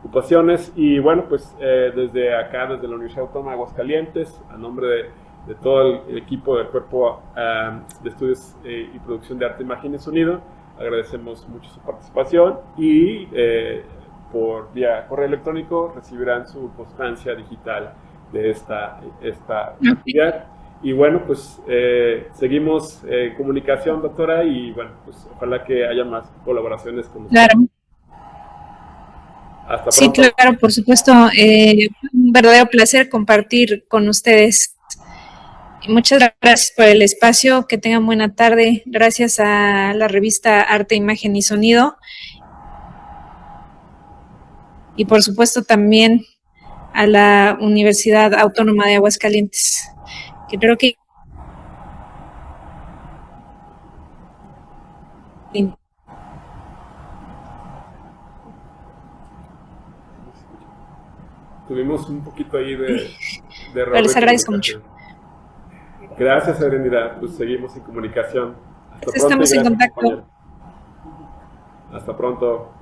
ocupaciones. Y bueno, pues desde acá, desde la Universidad Autónoma de Aguascalientes, a nombre de todo el equipo del Cuerpo de Estudios y Producción de Arte, Imagen y Sonido, agradecemos mucho su participación, y por vía correo electrónico recibirán su constancia digital de esta actividad. Y bueno, pues seguimos en comunicación, doctora, y bueno, pues ojalá que haya más colaboraciones con nosotros. Claro. Hasta pronto. Sí, claro, por supuesto. Un verdadero placer compartir con ustedes. Y muchas gracias por el espacio. Que tengan buena tarde. Gracias a la revista Arte, Imagen y Sonido. Y por supuesto también a la Universidad Autónoma de Aguascalientes, que creo que tuvimos un poquito ahí de error. Les agradezco mucho. Gracias, Heréndira. Pues seguimos en comunicación. Hasta pronto. Estamos en contacto. Hasta pronto.